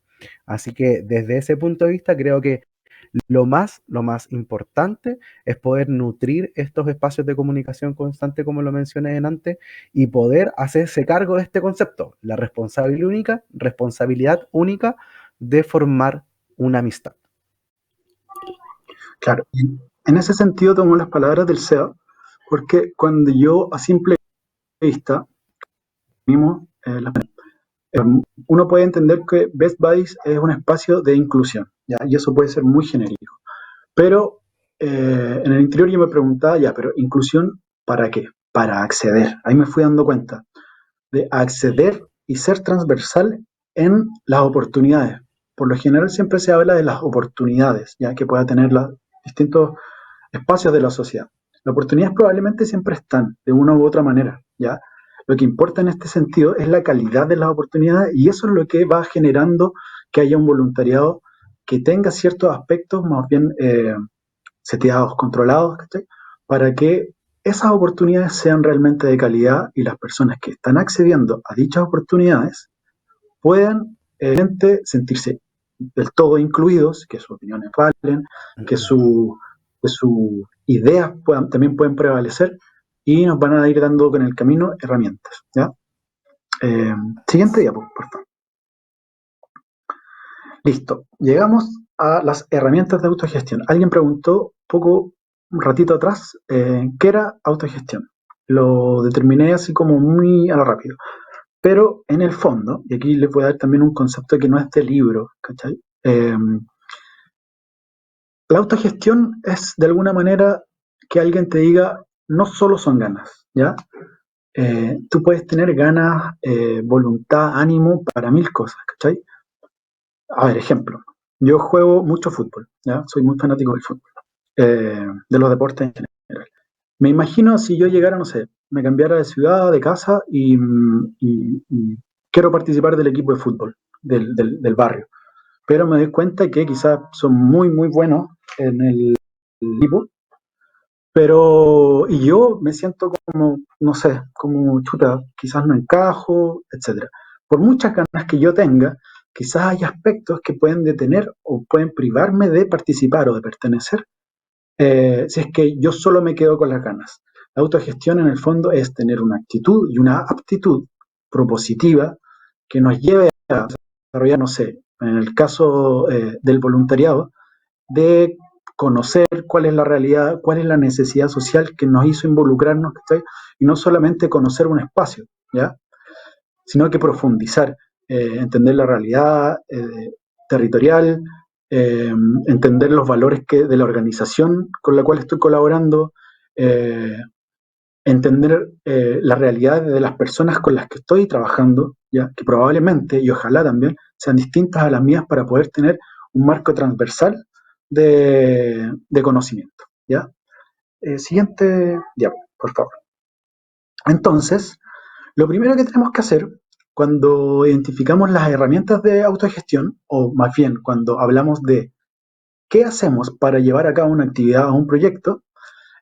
Así que desde ese punto de vista creo que lo más importante es poder nutrir estos espacios de comunicación constante, como lo mencioné en antes, y poder hacerse cargo de este concepto, la responsabilidad única de formar una amistad. Claro, y en ese sentido tomo las palabras del SEA, porque cuando yo a simple vista, mismo, eh, uno puede entender que Best Buddies es un espacio de inclusión, ¿ya? Y eso puede ser muy genérico. Pero en el interior yo me preguntaba, ya, pero inclusión, ¿para qué? Para acceder. Ahí me fui dando cuenta de acceder y ser transversal en las oportunidades. Por lo general siempre se habla de las oportunidades, ya que pueda tener los distintos espacios de la sociedad. Las oportunidades probablemente siempre están, de una u otra manera, ¿ya? Lo que importa en este sentido es la calidad de las oportunidades y eso es lo que va generando que haya un voluntariado que tenga ciertos aspectos más bien seteados, controlados, ¿cachai? Para que esas oportunidades sean realmente de calidad y las personas que están accediendo a dichas oportunidades puedan sentirse del todo incluidos, que sus opiniones valen, que, que sus ideas también pueden prevalecer y nos van a ir dando con el camino herramientas. ¿Ya? Siguiente diapo, por favor. Listo. Llegamos a las herramientas de autogestión. Alguien preguntó un ratito atrás, ¿qué era autogestión? Lo determiné así como muy a lo rápido. Pero en el fondo, y aquí les voy a dar también un concepto que no es de libro, ¿cachai? La autogestión es de alguna manera que alguien te diga, no solo son ganas, ¿ya? Tú puedes tener ganas, voluntad, ánimo para mil cosas, ¿cachai? A ver, ejemplo. Yo juego mucho fútbol, ¿ya? Soy muy fanático del fútbol, de los deportes en general. Me imagino si yo llegara, no sé, me cambiara de ciudad, de casa y quiero participar del equipo de fútbol del barrio. Pero me doy cuenta que quizás son muy, muy buenos en el equipo, pero y yo me siento como, no sé, como chuta, quizás no encajo, etcétera. Por muchas ganas que yo tenga, quizás hay aspectos que pueden detener o pueden privarme de participar o de pertenecer si es que yo solo me quedo con las ganas. La autogestión en el fondo es tener una actitud y una aptitud propositiva que nos lleve a desarrollar, no sé, en el caso del voluntariado, de conocer cuál es la realidad, cuál es la necesidad social que nos hizo involucrarnos, ¿sí? Y no solamente conocer un espacio, ¿ya? Sino que profundizar, entender la realidad territorial, entender los valores de la organización con la cual estoy colaborando, eh, entender la realidad de las personas con las que estoy trabajando, ¿ya? Que probablemente y ojalá también sean distintas a las mías para poder tener un marco transversal de conocimiento. ¿Ya? Siguiente diapo, por favor. Entonces, lo primero que tenemos que hacer cuando identificamos las herramientas de autogestión, o más bien cuando hablamos de qué hacemos para llevar a cabo una actividad o un proyecto,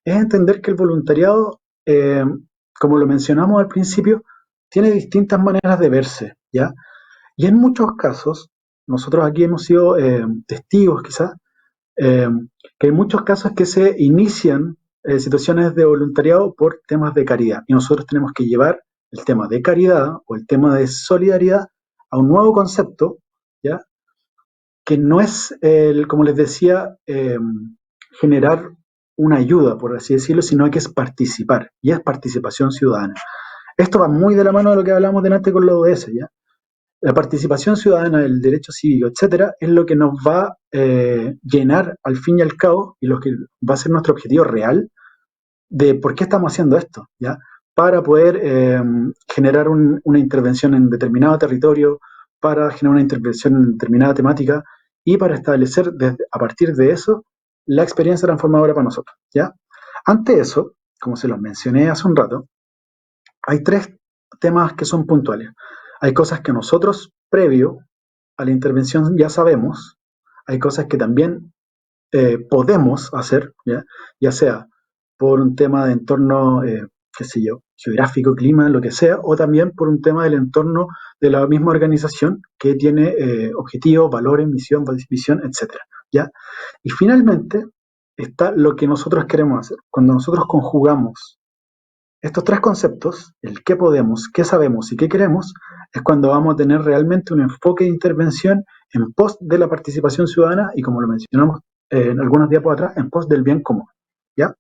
es entender que el voluntariado, como lo mencionamos al principio, tiene distintas maneras de verse, ¿ya? Y en muchos casos, nosotros aquí hemos sido testigos quizás, eh, que hay muchos casos que se inician situaciones de voluntariado por temas de caridad y nosotros tenemos que llevar el tema de caridad o el tema de solidaridad a un nuevo concepto, ¿ya? Que no es, como les decía, generar una ayuda, por así decirlo, sino que es participar y es participación ciudadana. Esto va muy de la mano de lo que hablamos delante con los ODS, ¿ya? La participación ciudadana, el derecho cívico, etcétera, es lo que nos va a llenar al fin y al cabo y lo que va a ser nuestro objetivo real de por qué estamos haciendo esto, ¿ya? Para poder generar una intervención en determinado territorio, para generar una intervención en determinada temática y para establecer a partir de eso la experiencia transformadora para nosotros, ¿ya? Ante eso, como se los mencioné hace un rato, hay tres temas que son puntuales. Hay cosas que nosotros, previo a la intervención, ya sabemos. Hay cosas que también podemos hacer, ya sea por un tema de entorno, qué sé yo, geográfico, clima, lo que sea, o también por un tema del entorno de la misma organización que tiene objetivos, valores, misión, visión, etcétera, ¿ya? Y finalmente está lo que nosotros queremos hacer. Cuando nosotros conjugamos estos tres conceptos, el qué podemos, qué sabemos y qué queremos, es cuando vamos a tener realmente un enfoque de intervención en pos de la participación ciudadana y, como lo mencionamos en algunos diapos atrás, en pos del bien común. ¿Ya?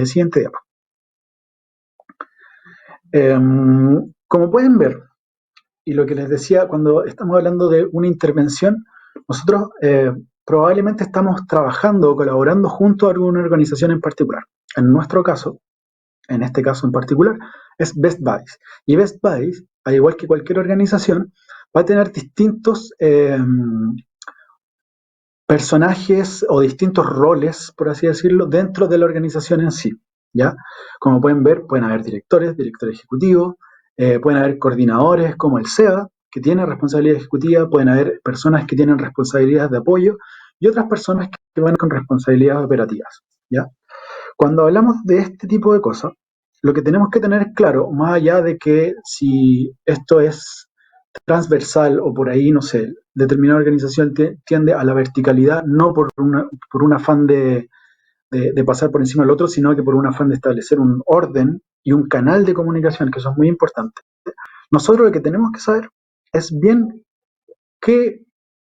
Siguiente diapo. Como pueden ver, y lo que les decía, cuando estamos hablando de una intervención, nosotros probablemente estamos trabajando o colaborando junto a alguna organización en particular. En nuestro caso, en este caso en particular, es Best Buddies. Y Best Buddies, al igual que cualquier organización, va a tener distintos personajes o distintos roles, por así decirlo, dentro de la organización en sí. ¿Ya? Como pueden ver, pueden haber directores, director ejecutivo, pueden haber coordinadores como el SEA, que tiene responsabilidad ejecutiva, pueden haber personas que tienen responsabilidades de apoyo y otras personas que van con responsabilidades operativas. ¿Ya? Cuando hablamos de este tipo de cosas, lo que tenemos que tener claro, más allá de que si esto es transversal o por ahí, no sé, determinada organización tiende a la verticalidad, no por un afán de pasar por encima del otro, sino que por un afán de establecer un orden y un canal de comunicación, que eso es muy importante. Nosotros lo que tenemos que saber es bien qué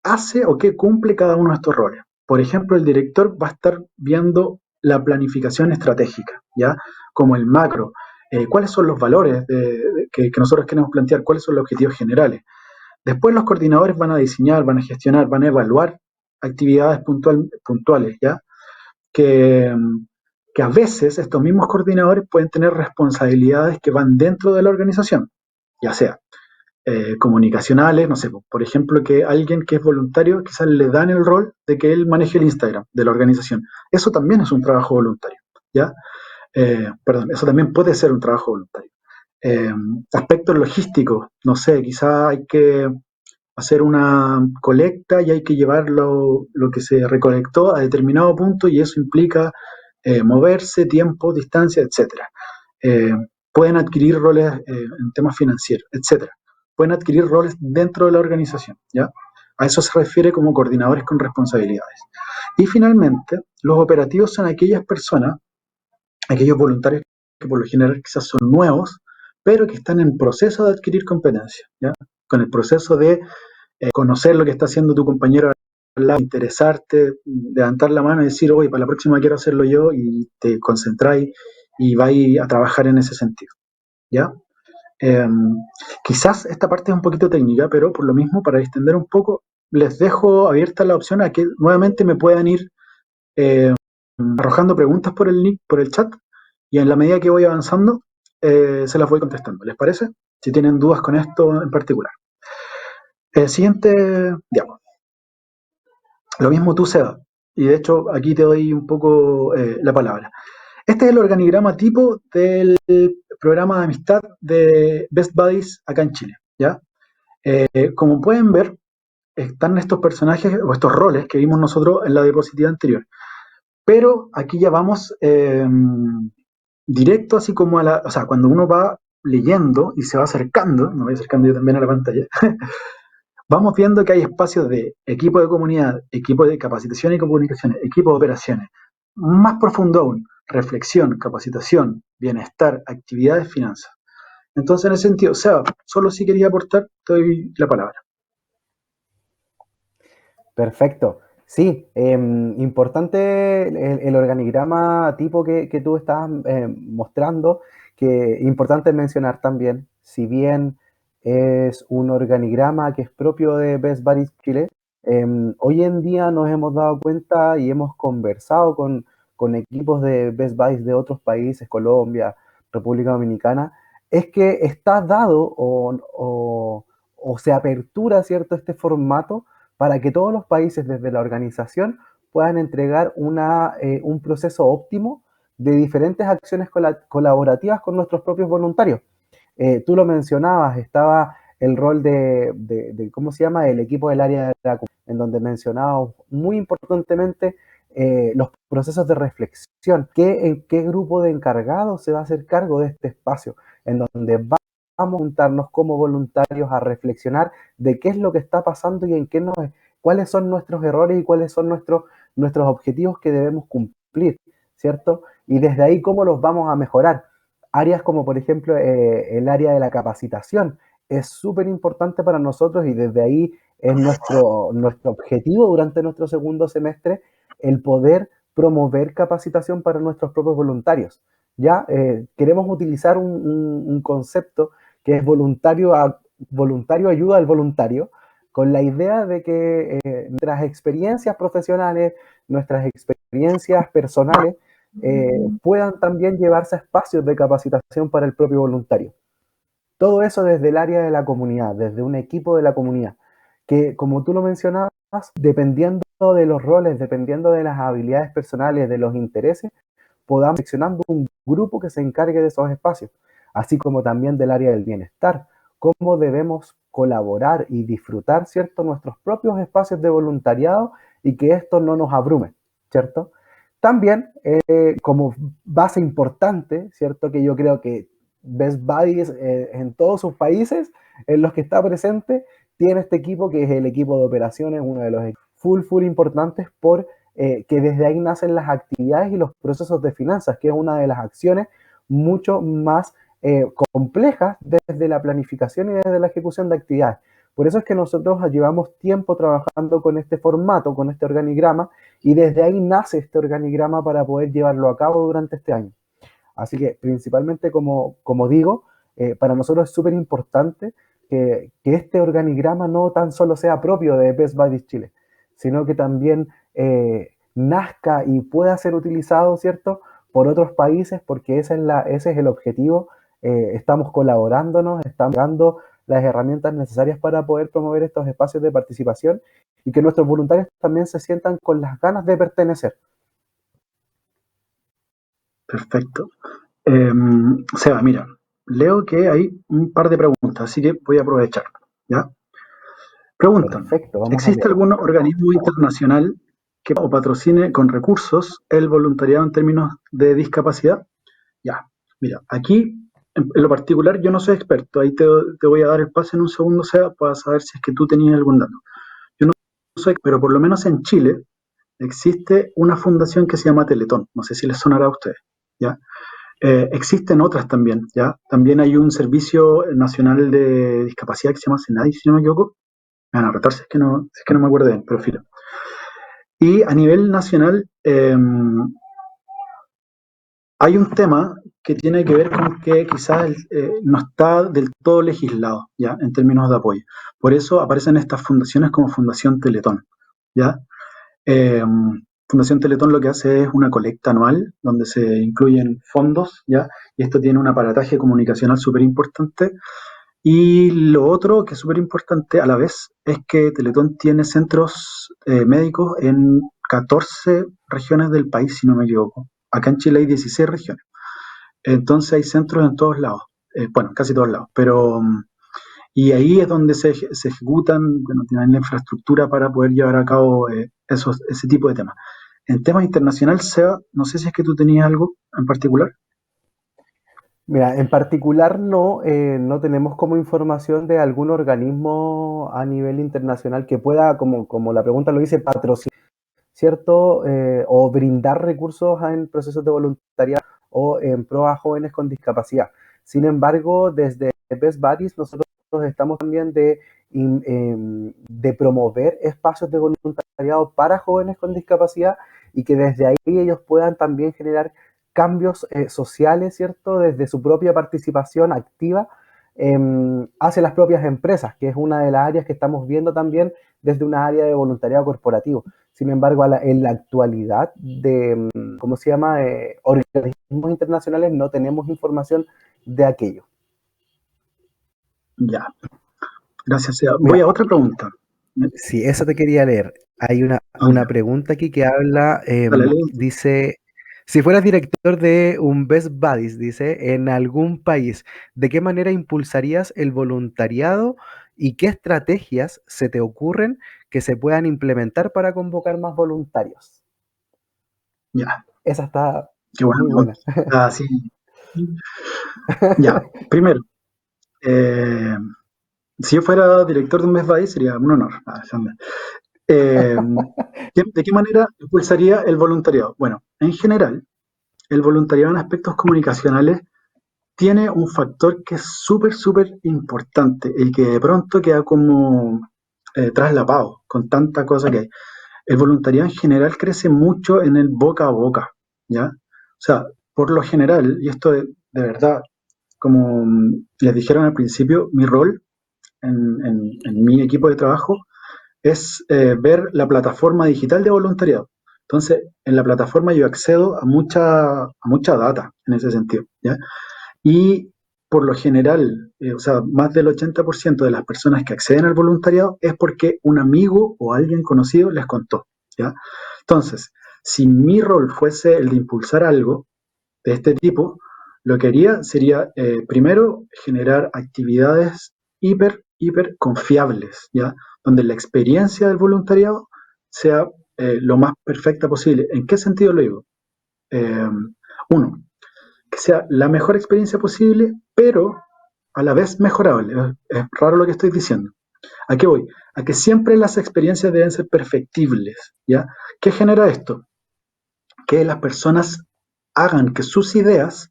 hace o qué cumple cada uno de estos roles. Por ejemplo, el director va a estar viendo la planificación estratégica, ¿ya? Como el macro, cuáles son los valores que nosotros queremos plantear, cuáles son los objetivos generales. Después los coordinadores van a diseñar, van a gestionar, van a evaluar actividades puntuales, ¿ya? Que, que a veces estos mismos coordinadores pueden tener responsabilidades que van dentro de la organización, ya sea comunicacionales, no sé, por ejemplo, que alguien que es voluntario quizás le dan el rol de que él maneje el Instagram de la organización. Eso también es un trabajo voluntario, ¿ya? Perdón, eso también puede ser un trabajo voluntario. Eh, Aspectos logísticos, no sé, quizás hay que hacer una colecta y hay que llevar lo que se recolectó a determinado punto y eso implica moverse, tiempo, distancia, etcétera. Eh, Pueden adquirir roles en temas financieros, etcétera. Pueden adquirir roles dentro de la organización, ¿ya? A eso se refiere como coordinadores con responsabilidades. Y finalmente, los operativos son aquellas personas, aquellos voluntarios que por lo general quizás son nuevos, pero que están en proceso de adquirir competencias, ¿ya? Con el proceso de conocer lo que está haciendo tu compañero al lado, interesarte, levantar la mano y decir, oye, para la próxima quiero hacerlo yo, y te concentráis y vais a trabajar en ese sentido, ¿ya? Eh, Quizás esta parte es un poquito técnica, pero por lo mismo, para extender un poco, les dejo abierta la opción a que nuevamente me puedan ir eh, arrojando preguntas por el link, por el chat, y en la medida que voy avanzando, se las voy contestando. ¿Les parece? Si tienen dudas con esto en particular. Siguiente diapo. Lo mismo tú, Seba. Y de hecho, aquí te doy un poco la palabra. Este es el organigrama tipo del programa de amistad de Best Buddies acá en Chile, ¿ya? Como pueden ver, están estos personajes o estos roles que vimos nosotros en la diapositiva anterior. Pero aquí ya vamos directo, así como a la. O sea, cuando uno va leyendo y se va acercando, me voy acercando yo también a la pantalla, vamos viendo que hay espacios de equipo de comunidad, equipo de capacitación y comunicaciones, equipo de operaciones. Más profundo aún, reflexión, capacitación, bienestar, actividades, finanzas. Entonces, en ese sentido, Seba, solo si quería aportar, te doy la palabra. Perfecto. Sí, importante el organigrama tipo que tú estabas mostrando, que importante mencionar también, si bien es un organigrama que es propio de Best Buddies Chile, hoy en día nos hemos dado cuenta y hemos conversado con equipos de Best Buddies de otros países, Colombia, República Dominicana, es que está dado o se apertura, ¿cierto?, este formato para que todos los países desde la organización puedan entregar un proceso óptimo de diferentes acciones colaborativas con nuestros propios voluntarios. Tú lo mencionabas, estaba el rol ¿cómo se llama?, el equipo del área de la comunidad, en donde mencionaba muy importantemente los procesos de reflexión, qué grupo de encargados se va a hacer cargo de este espacio, en donde vamos a juntarnos como voluntarios a reflexionar de qué es lo que está pasando y cuáles son nuestros errores y cuáles son nuestros objetivos que debemos cumplir, ¿cierto? Y desde ahí cómo los vamos a mejorar. Áreas como por ejemplo el área de la capacitación es súper importante para nosotros y desde ahí es nuestro objetivo durante nuestro segundo semestre el poder promover capacitación para nuestros propios voluntarios. Ya queremos utilizar un concepto que es voluntario ayuda al voluntario, con la idea de que nuestras experiencias profesionales, nuestras experiencias personales, puedan también llevarse a espacios de capacitación para el propio voluntario. Todo eso desde el área de la comunidad, desde un equipo de la comunidad, que como tú lo mencionabas, dependiendo de los roles, dependiendo de las habilidades personales, de los intereses, podamos seleccionando un grupo que se encargue de esos espacios, así como también del área del bienestar, cómo debemos colaborar y disfrutar, ¿cierto?, nuestros propios espacios de voluntariado y que esto no nos abrume, ¿cierto? También, como base importante, ¿cierto?, que yo creo que Best Buddies en todos sus países en los que está presente, tiene este equipo que es el equipo de operaciones, uno de los full importantes por que desde ahí nacen las actividades y los procesos de finanzas, que es una de las acciones mucho más complejas desde la planificación y desde la ejecución de actividades. Por eso es que nosotros llevamos tiempo trabajando con este formato, con este organigrama, y desde ahí nace este organigrama para poder llevarlo a cabo durante este año. Así que principalmente, como digo, para nosotros es súper importante que este organigrama no tan solo sea propio de Best Buddies Chile, sino que también nazca y pueda ser utilizado, ¿cierto?, por otros países, porque ese es el objetivo. Estamos colaborándonos, estamos dando las herramientas necesarias para poder promover estos espacios de participación y que nuestros voluntarios también se sientan con las ganas de pertenecer. Perfecto. Seba, mira, leo que hay un par de preguntas, así que voy a aprovechar. ¿Ya? Preguntan, Perfecto, vamos a ¿existe leer. algún organismo internacional que o patrocine con recursos el voluntariado en términos de discapacidad? Ya, mira, aquí en lo particular yo no soy experto, ahí te voy a dar el pase en un segundo, Seba, para saber si es que tú tenías algún dato. Yo no soy, pero por lo menos en Chile existe una fundación que se llama Teletón, no sé si les sonará a ustedes, ¿ya? Existen otras también, ¿ya? También hay un servicio nacional de discapacidad que se llama SENADI, si no me equivoco. Me van a retar si es que no me acuerdo bien, pero filo. Y a nivel nacional hay un tema que tiene que ver con que quizás no está del todo legislado, ¿ya? En términos de apoyo. Por eso aparecen estas fundaciones como Fundación Teletón, ¿ya? Eh, Fundación Teletón lo que hace es una colecta anual donde se incluyen fondos, ¿ya? Y esto tiene un aparataje comunicacional súper importante. Y lo otro que es súper importante a la vez es que Teletón tiene centros médicos en 14 regiones del país, si no me equivoco. Acá en Chile hay 16 regiones. Entonces hay centros en todos lados. Bueno, casi todos lados. Pero y ahí es donde se ejecutan, bueno, tienen la infraestructura para poder llevar a cabo ese tipo de temas. En temas internacionales, Seba, no sé si es que tú tenías algo en particular. Mira, en particular no tenemos como información de algún organismo a nivel internacional que pueda, como la pregunta lo dice, patrocinar, ¿cierto? O brindar recursos en procesos de voluntariado o en pro a jóvenes con discapacidad. Sin embargo, desde Best Buddies nosotros estamos también de promover espacios de voluntariado para jóvenes con discapacidad y que desde ahí ellos puedan también generar cambios sociales, ¿cierto? Desde su propia participación activa hacia las propias empresas, que es una de las áreas que estamos viendo también desde una área de voluntariado corporativo. Sin embargo, en la actualidad ¿cómo se llama? Organismos internacionales no tenemos información de aquello. Ya, gracias, Seba. Voy Mira, a otra pregunta. sí, eso te quería leer. Hay Ah, una ya. pregunta aquí que habla, Dale, lee. dice, si fueras director de un Best Buddies, dice, en algún país, ¿de qué manera impulsarías el voluntariado y qué estrategias se te ocurren que se puedan implementar para convocar más voluntarios? Ya, Esa está qué buena muy pregunta. buena. Ah, sí. Ya, primero, eh, si yo fuera director de un Best Buy sería un honor. Eh, ¿De qué manera impulsaría el voluntariado? Bueno, en general, el voluntariado en aspectos comunicacionales tiene un factor que es súper, súper importante y que de pronto queda como traslapado con tanta cosa que hay. El voluntariado en general crece mucho en el boca a boca, ¿ya? O sea, por lo general, y esto de verdad, como les dijeron al principio, mi rol en mi equipo de trabajo es ver la plataforma digital de voluntariado. Entonces, en la plataforma yo accedo a mucha data en ese sentido, ¿ya? Y por lo general, o sea, más del 80% de las personas que acceden al voluntariado es porque un amigo o alguien conocido les contó, ¿ya? Entonces, si mi rol fuese el de impulsar algo de este tipo, lo que haría sería, primero, generar actividades hiper confiables, ¿ya? Donde la experiencia del voluntariado sea lo más perfecta posible. ¿En qué sentido lo digo? Eh, Uno, que sea la mejor experiencia posible, pero a la vez mejorable. Es raro lo que estoy diciendo. ¿A qué voy? A que siempre las experiencias deben ser perfectibles, ¿ya? ¿Qué genera esto? Que las personas hagan que sus ideas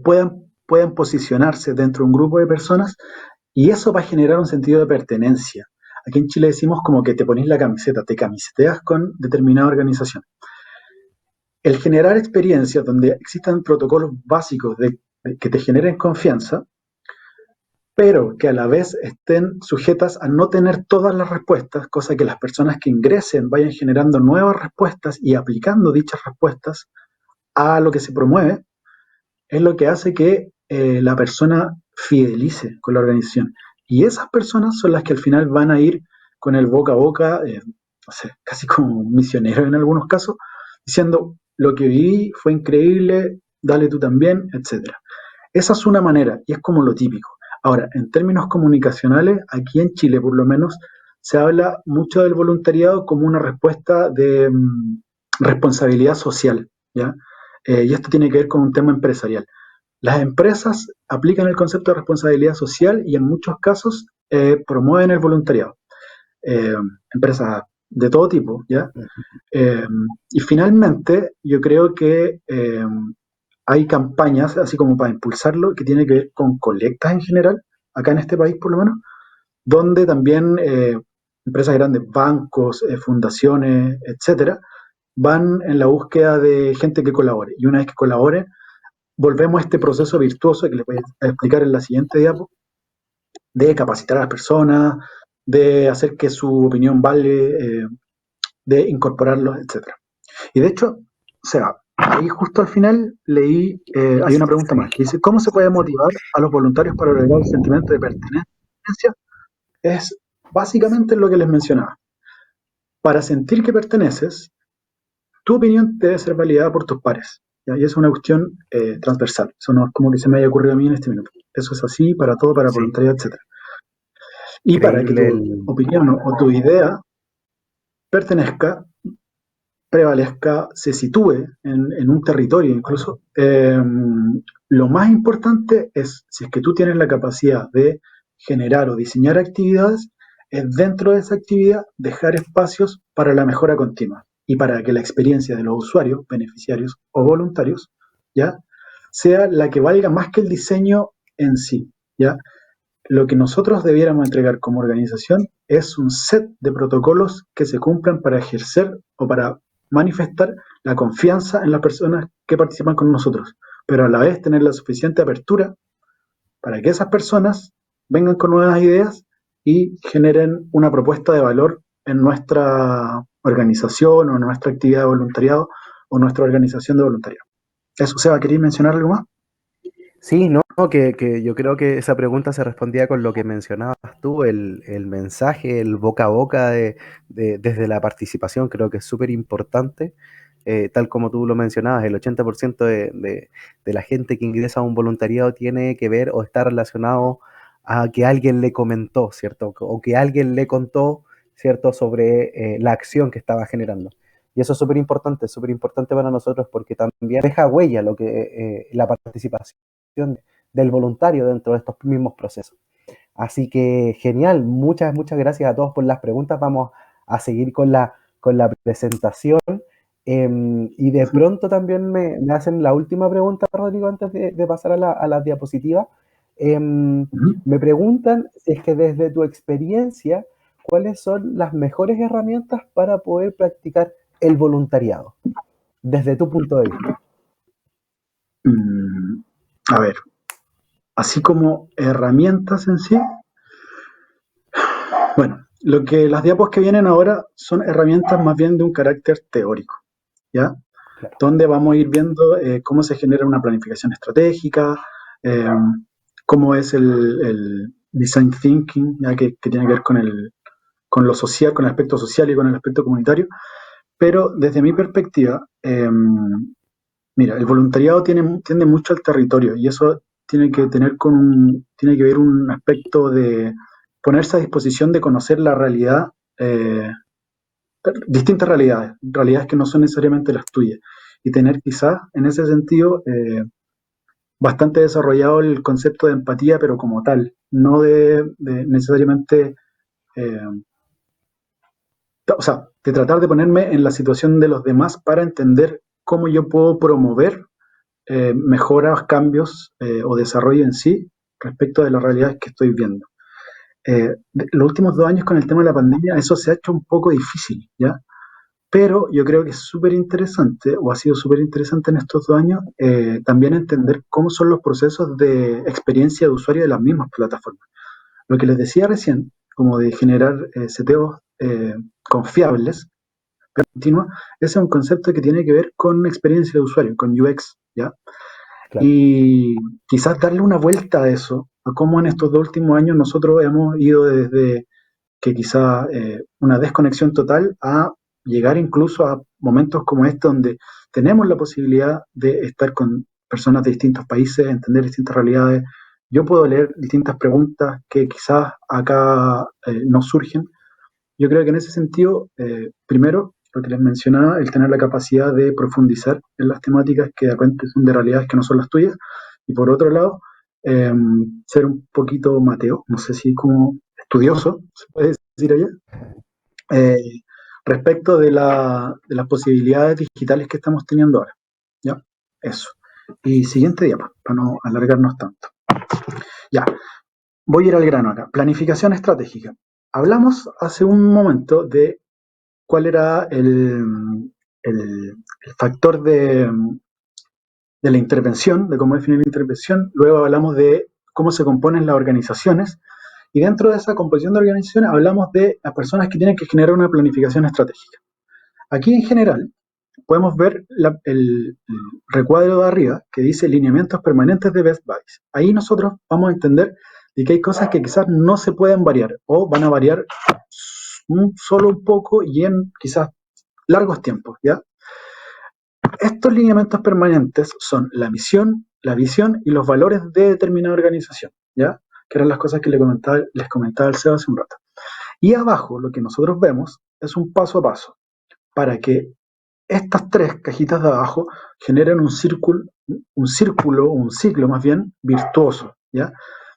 puedan posicionarse dentro de un grupo de personas y eso va a generar un sentido de pertenencia. Aquí en Chile decimos como que te pones la camiseta, te camiseteas con determinada organización. El generar experiencias donde existan protocolos básicos que te generen confianza, pero que a la vez estén sujetas a no tener todas las respuestas, cosa que las personas que ingresen vayan generando nuevas respuestas y aplicando dichas respuestas a lo que se promueve, es lo que hace que la persona fidelice con la organización. Y esas personas son las que al final van a ir con el boca a boca, no sé, casi como misioneros en algunos casos, diciendo, lo que viví fue increíble, dale tú también, etcétera. Esa es una manera y es como lo típico. Ahora, en términos comunicacionales, aquí en Chile por lo menos, se habla mucho del voluntariado como una respuesta de responsabilidad social, ¿ya? Y esto tiene que ver con un tema empresarial. Las empresas aplican el concepto de responsabilidad social y en muchos casos promueven el voluntariado. Eh, Empresas de todo tipo, ¿ya? Eh, y finalmente, yo creo que hay campañas, así como para impulsarlo, que tiene que ver con colectas en general, acá en este país por lo menos, donde también empresas grandes, bancos, fundaciones, etcétera, van en la búsqueda de gente que colabore. Y una vez que colabore, volvemos a este proceso virtuoso que les voy a explicar en la siguiente diapo, de capacitar a las personas, de hacer que su opinión vale, de incorporarlos, etcétera. Y de hecho, o sea, ahí justo al final leí, hay una pregunta Sí. más, que dice, ¿cómo se puede motivar a los voluntarios para lograr el sentimiento de pertenencia? Es básicamente lo que les mencionaba. Para sentir que perteneces, tu opinión debe ser validada por tus pares. ¿Ya? Y es una cuestión transversal. Eso no es como que se me haya ocurrido a mí en este minuto. Eso es así para todo, para Sí, voluntariado, etcétera. Y para que increíble tu opinión o tu idea pertenezca, prevalezca, se sitúe en un territorio incluso, lo más importante es, si es que tú tienes la capacidad de generar o diseñar actividades, es dentro de esa actividad dejar espacios para la mejora continua y para que la experiencia de los usuarios, beneficiarios o voluntarios, ¿ya? Sea la que valga más que el diseño en sí, ¿ya? lo que nosotros debiéramos entregar como organización es un set de protocolos que se cumplan para ejercer o para manifestar la confianza en las personas que participan con nosotros, pero a la vez tener la suficiente apertura para que esas personas vengan con nuevas ideas y generen una propuesta de valor en nuestra organización o en nuestra actividad de voluntariado o nuestra organización de voluntariado. Eso, Seba, ¿queréis mencionar algo más? Sí, no, que yo creo que esa pregunta se respondía con lo que mencionabas tú, el mensaje, el boca a boca desde la participación, creo que es súper importante. Tal como tú lo mencionabas, el 80% de la gente que ingresa a un voluntariado tiene que ver o está relacionado a que alguien le comentó, ¿cierto? O que alguien le contó, ¿cierto? Sobre la acción que estaba generando. Y eso es súper importante para nosotros porque también deja huella lo que la participación del voluntario dentro de estos mismos procesos. Así que genial, muchas gracias a todos por las preguntas. Vamos a seguir con la presentación. Y de pronto también me hacen la última pregunta, Rodrigo, antes de pasar a las diapositivas. Me preguntan si es que desde tu experiencia, ¿cuáles son las mejores herramientas para poder practicar el voluntariado? Desde tu punto de vista. A ver, así como herramientas en sí, bueno, las diapos que vienen ahora son herramientas más bien de un carácter teórico, ¿ya? Claro. Donde vamos a ir viendo cómo se genera una planificación estratégica, eh, cómo es el design thinking, ya que tiene que ver con lo social, con el aspecto social y con el aspecto comunitario. Pero desde mi perspectiva, mira, el voluntariado tiende mucho al territorio y eso tiene que ver un aspecto de ponerse a disposición de conocer la realidad, eh, distintas realidades, realidades que no son necesariamente las tuyas, y tener quizás en ese sentido bastante desarrollado el concepto de empatía, pero como tal, no de necesariamente, eh, o sea, de tratar de ponerme en la situación de los demás para entender cómo yo puedo promover mejoras, cambios o desarrollo en sí respecto de las realidades que estoy viendo. Los últimos 2 años con el tema de la pandemia, eso se ha hecho un poco difícil, ¿ya? Pero yo creo que es súper interesante, o ha sido súper interesante en estos 2 años, también entender cómo son los procesos de experiencia de usuario de las mismas plataformas. Lo que les decía recién, como de generar seteos confiables, continua, ese es un concepto que tiene que ver con experiencia de usuario, con UX, ¿ya? Claro. Y quizás darle una vuelta a eso, a cómo en estos 2 últimos años nosotros hemos ido desde que quizá una desconexión total a llegar incluso a momentos como este donde tenemos la posibilidad de estar con personas de distintos países, entender distintas realidades. Yo puedo leer distintas preguntas que quizás acá no surgen. Yo creo que en ese sentido, primero, lo que les mencionaba, el tener la capacidad de profundizar en las temáticas que de repente son de realidades que no son las tuyas. Y por otro lado, eh, ser un poquito Mateo, no sé si como estudioso, se puede decir allá, eh, respecto de las posibilidades digitales que estamos teniendo ahora. ¿Ya? Eso. Y siguiente diapo, para no alargarnos tanto. Ya, voy a ir al grano acá. Planificación estratégica. Hablamos hace un momento de cuál era el factor de la intervención, de cómo definir la intervención. Luego hablamos de cómo se componen las organizaciones. Y dentro de esa composición de organizaciones hablamos de las personas que tienen que generar una planificación estratégica. Aquí en general podemos ver el recuadro de arriba que dice lineamientos permanentes de best buddies. Ahí nosotros vamos a entender de que hay cosas que quizás no se pueden variar o van a variar solo un poco y en quizás largos tiempos, ¿ya? Estos lineamientos permanentes son la misión, la visión y los valores de determinada organización, ¿ya? Que eran las cosas que les comentaba el Seba hace un rato. Y abajo lo que nosotros vemos es un paso a paso para que estas tres cajitas de abajo generen un ciclo más bien virtuoso, ¿ya?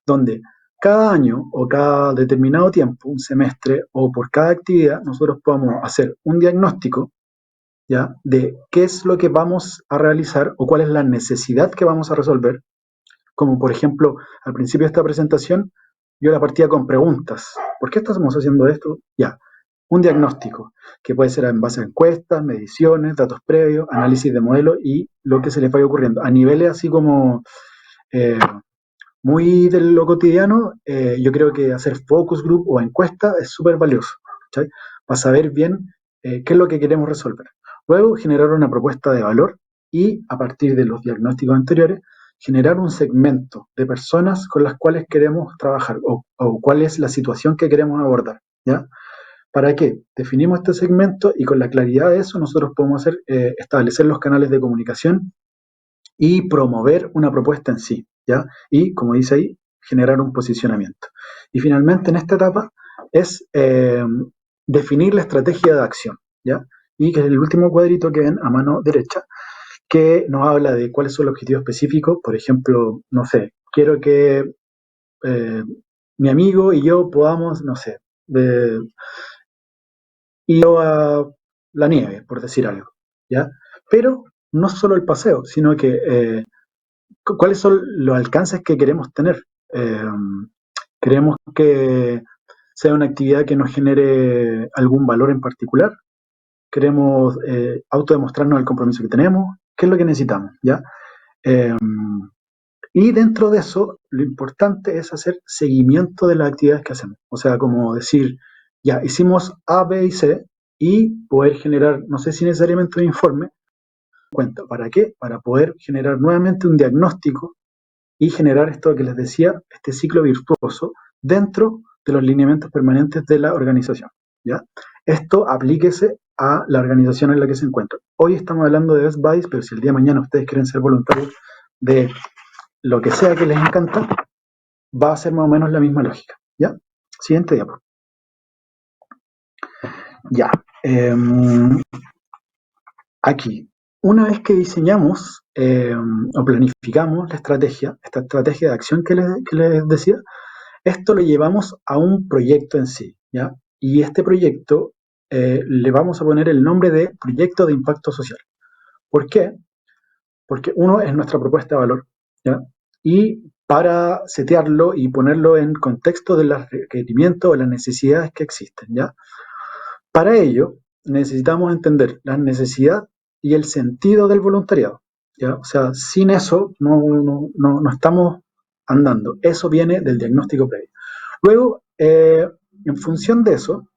Donde cada año o cada determinado tiempo, un semestre o por cada actividad, nosotros podamos hacer un diagnóstico, ¿ya? De qué es lo que vamos a realizar o cuál es la necesidad que vamos a resolver. Como por ejemplo, al principio de esta presentación, yo la partía con preguntas. ¿Por qué estamos haciendo esto? Ya. Un diagnóstico, que puede ser en base a encuestas, mediciones, datos previos, análisis de modelos y lo que se les vaya ocurriendo. A niveles así como eh, muy de lo cotidiano, yo creo que hacer focus group o encuesta es súper valioso, ¿cachai? Para saber bien qué es lo que queremos resolver. Luego, generar una propuesta de valor y, a partir de los diagnósticos anteriores, generar un segmento de personas con las cuales queremos trabajar o cuál es la situación que queremos abordar, ¿ya? ¿Para qué? Definimos este segmento y con la claridad de eso nosotros podemos establecer los canales de comunicación y promover una propuesta en sí, ¿ya? Y, como dice ahí, generar un posicionamiento. Y finalmente, en esta etapa, es definir la estrategia de acción, ¿ya? Y que es el último cuadrito que ven a mano derecha, que nos habla de cuáles son los objetivos específicos. Por ejemplo, no sé, quiero que mi amigo y yo podamos, no sé, ir a la nieve, por decir algo, ¿ya? Pero no solo el paseo, sino que cuáles son los alcances que queremos tener. Eh, Queremos que sea una actividad que nos genere algún valor en particular. Queremos autodemostrarnos el compromiso que tenemos. ¿Qué es lo que necesitamos? ¿Ya? Eh, y dentro de eso, lo importante es hacer seguimiento de las actividades que hacemos. O sea, como decir, ya hicimos A, B y C y poder generar, no sé si necesariamente un informe, cuenta. ¿Para qué? Para poder generar nuevamente un diagnóstico y generar esto que les decía, este ciclo virtuoso dentro de los lineamientos permanentes de la organización, ¿ya? Esto aplíquese a la organización en la que se encuentran. Hoy estamos hablando de Best Buddies, pero si el día de mañana ustedes quieren ser voluntarios de lo que sea que les encanta, va a ser más o menos la misma lógica, ¿ya? Siguiente diapo. Ya. Aquí, una vez que diseñamos o planificamos la estrategia, esta estrategia de acción que les decía, esto lo llevamos a un proyecto en sí, ¿ya? Y este proyecto le vamos a poner el nombre de Proyecto de Impacto Social. ¿Por qué? Porque uno es nuestra propuesta de valor, ¿ya? Y para setearlo y ponerlo en contexto de los requerimientos o las necesidades que existen, ¿ya? Para ello, necesitamos entender la necesidad y el sentido del voluntariado, ¿ya? O sea, sin eso no estamos andando. Eso viene del diagnóstico previo. Luego, en función de eso,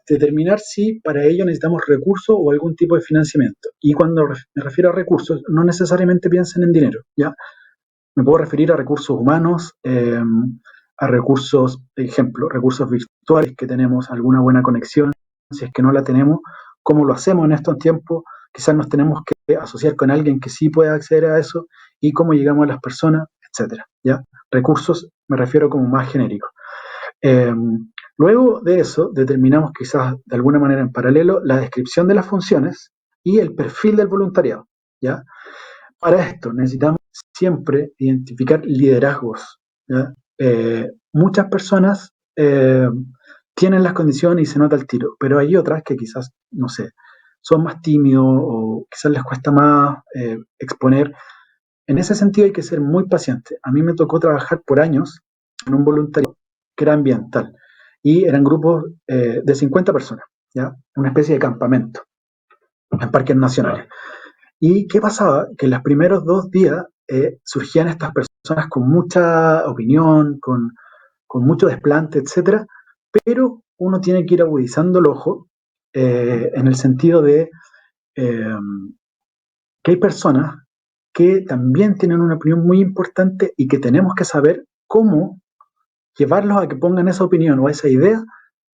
determinar si para ello necesitamos recursos o algún tipo de financiamiento. Y cuando me refiero a recursos, no necesariamente piensen en dinero, ¿ya? Me puedo referir a recursos humanos, a recursos, por ejemplo, recursos virtuales que tenemos alguna buena conexión, si es que no la tenemos, ¿cómo lo hacemos en estos tiempos? Quizás nos tenemos que asociar con alguien que sí pueda acceder a eso y cómo llegamos a las personas, etcétera, ¿ya? Recursos me refiero como más genérico. Eh, Luego de eso, determinamos quizás de alguna manera en paralelo la descripción de las funciones y el perfil del voluntariado, ¿ya? Para esto necesitamos siempre identificar liderazgos, ¿ya? Muchas personas tienen las condiciones y se nota el tiro, pero hay otras que quizás, no sé, son más tímidos o quizás les cuesta más exponer. En ese sentido hay que ser muy paciente. A mí me tocó trabajar por años en un voluntariado que era ambiental y eran grupos de 50 personas, ¿ya? Una especie de campamento en parques nacionales. ¿Y qué pasaba? Que en los primeros 2 días surgían estas personas con mucha opinión, con mucho desplante, etcétera, pero uno tiene que ir agudizando el ojo en el sentido de eh, que hay personas que también tienen una opinión muy importante y que tenemos que saber cómo llevarlos a que pongan esa opinión o esa idea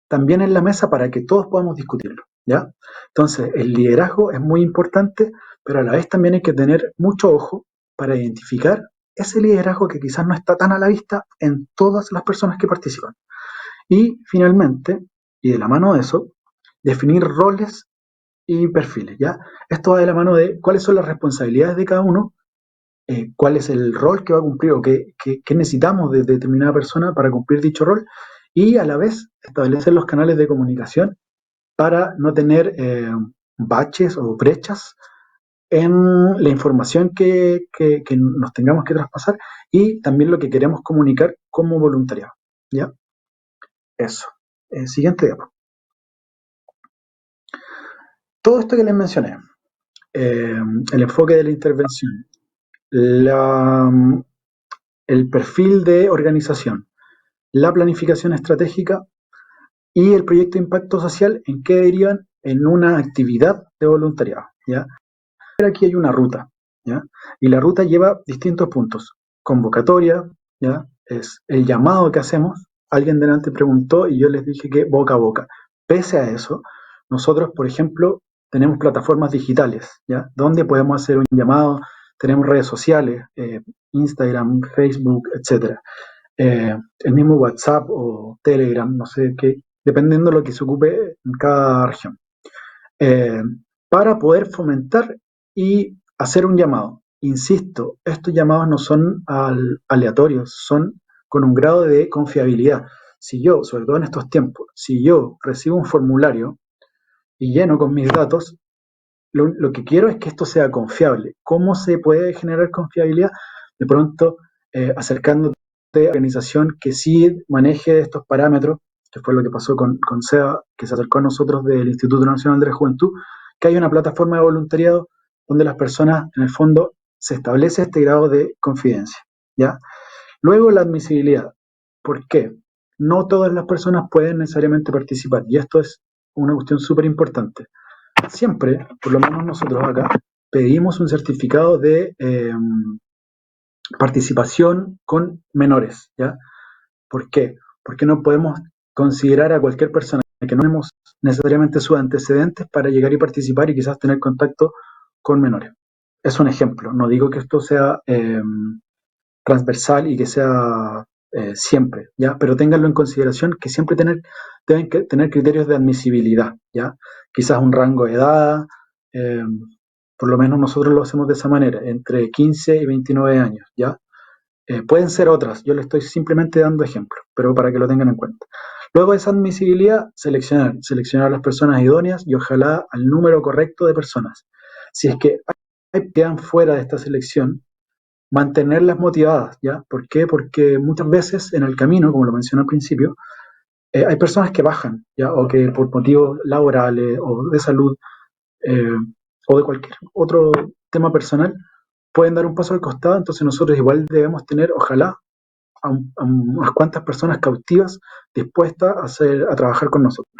también en la mesa para que todos podamos discutirlo, ¿ya? Entonces, el liderazgo es muy importante, pero a la vez también hay que tener mucho ojo para identificar ese liderazgo que quizás no está tan a la vista en todas las personas que participan. Y finalmente, y de la mano de eso, definir roles y perfiles, ¿ya? Esto va de la mano de cuáles son las responsabilidades de cada uno, cuál es el rol que va a cumplir o qué necesitamos de determinada persona para cumplir dicho rol y a la vez establecer los canales de comunicación para no tener baches o brechas en la información que nos tengamos que traspasar y también lo que queremos comunicar como voluntariado, ¿ya? Eso. Siguiente diapo. Todo esto que les mencioné, el enfoque de la intervención, el perfil de organización, la planificación estratégica y el proyecto de impacto social, ¿en qué derivan? En una actividad de voluntariado, ¿ya? Aquí hay una ruta, ¿ya? Y la ruta lleva distintos puntos. Convocatoria, ¿ya? Es el llamado que hacemos. Alguien delante preguntó y yo les dije que boca a boca. Pese a eso, nosotros, por ejemplo, tenemos plataformas digitales, ¿ya? Donde podemos hacer un llamado, tenemos redes sociales, Instagram, Facebook, etcétera. El mismo WhatsApp o Telegram, no sé qué, dependiendo de lo que se ocupe en cada región. Eh, para poder fomentar y hacer un llamado. Insisto, estos llamados no son aleatorios, son con un grado de confiabilidad. Si yo, sobre todo en estos tiempos, si yo recibo un formulario y lleno con mis datos, lo que quiero es que esto sea confiable. ¿Cómo se puede generar confiabilidad? De pronto, acercándote a una organización que sí maneje estos parámetros, que fue lo que pasó con SEA, que se acercó a nosotros del Instituto Nacional de la Juventud, que hay una plataforma de voluntariado donde las personas, en el fondo, se establece este grado de confidencia, ¿ya? Luego, la admisibilidad. ¿Por qué? No todas las personas pueden necesariamente participar, y esto es una cuestión súper importante. Siempre, por lo menos nosotros acá, pedimos un certificado de participación con menores, ¿ya? ¿Por qué? Porque no podemos considerar a cualquier persona que no tenemos necesariamente sus antecedentes para llegar y participar y quizás tener contacto con menores. Es un ejemplo, no digo que esto sea transversal y que sea siempre, ¿ya? Pero ténganlo en consideración que siempre deben tener criterios de admisibilidad, ¿ya? Quizás un rango de edad, eh, por lo menos nosotros lo hacemos de esa manera, entre 15 y 29 años, ¿ya? Pueden ser otras, yo le estoy simplemente dando ejemplos, pero para que lo tengan en cuenta. Luego de esa admisibilidad, seleccionar a las personas idóneas y ojalá al número correcto de personas. Si es que quedan fuera de esta selección, mantenerlas motivadas, ¿ya? ¿Por qué? Porque muchas veces en el camino, como lo mencioné al principio, hay personas que bajan, ¿ya? O que por motivos laborales o de salud eh, o de cualquier otro tema personal pueden dar un paso al costado, entonces nosotros igual debemos tener, ojalá, a unas cuantas personas cautivas dispuestas a trabajar con nosotros.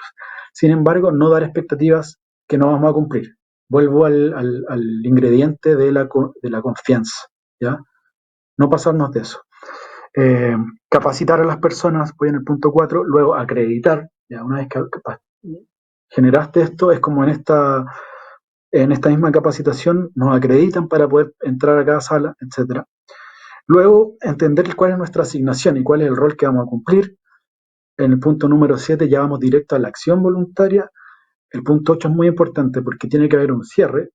Sin embargo, no dar expectativas que no vamos a cumplir. Vuelvo al ingrediente de la confianza, ¿ya? No pasarnos de eso. Capacitar a las personas, voy en el punto 4, luego acreditar, ya una vez que generaste esto, es como en esta misma capacitación nos acreditan para poder entrar a cada sala, etcétera. Luego, entender cuál es nuestra asignación y cuál es el rol que vamos a cumplir. En el punto número 7 ya vamos directo a la acción voluntaria. El punto 8 es muy importante porque tiene que haber un cierre,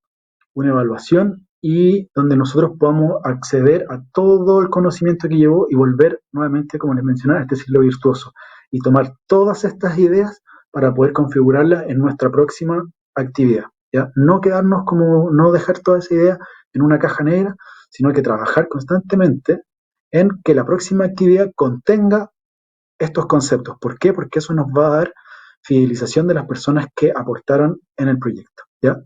una evaluación y donde nosotros podamos acceder a todo el conocimiento que llevó y volver nuevamente, como les mencionaba, a este ciclo virtuoso y tomar todas estas ideas para poder configurarlas en nuestra próxima actividad, ¿ya? No quedarnos como, no dejar toda esa idea en una caja negra, sino que trabajar constantemente en que la próxima actividad contenga estos conceptos. ¿Por qué? Porque eso nos va a dar fidelización de las personas que aportaron en el proyecto, ¿ya?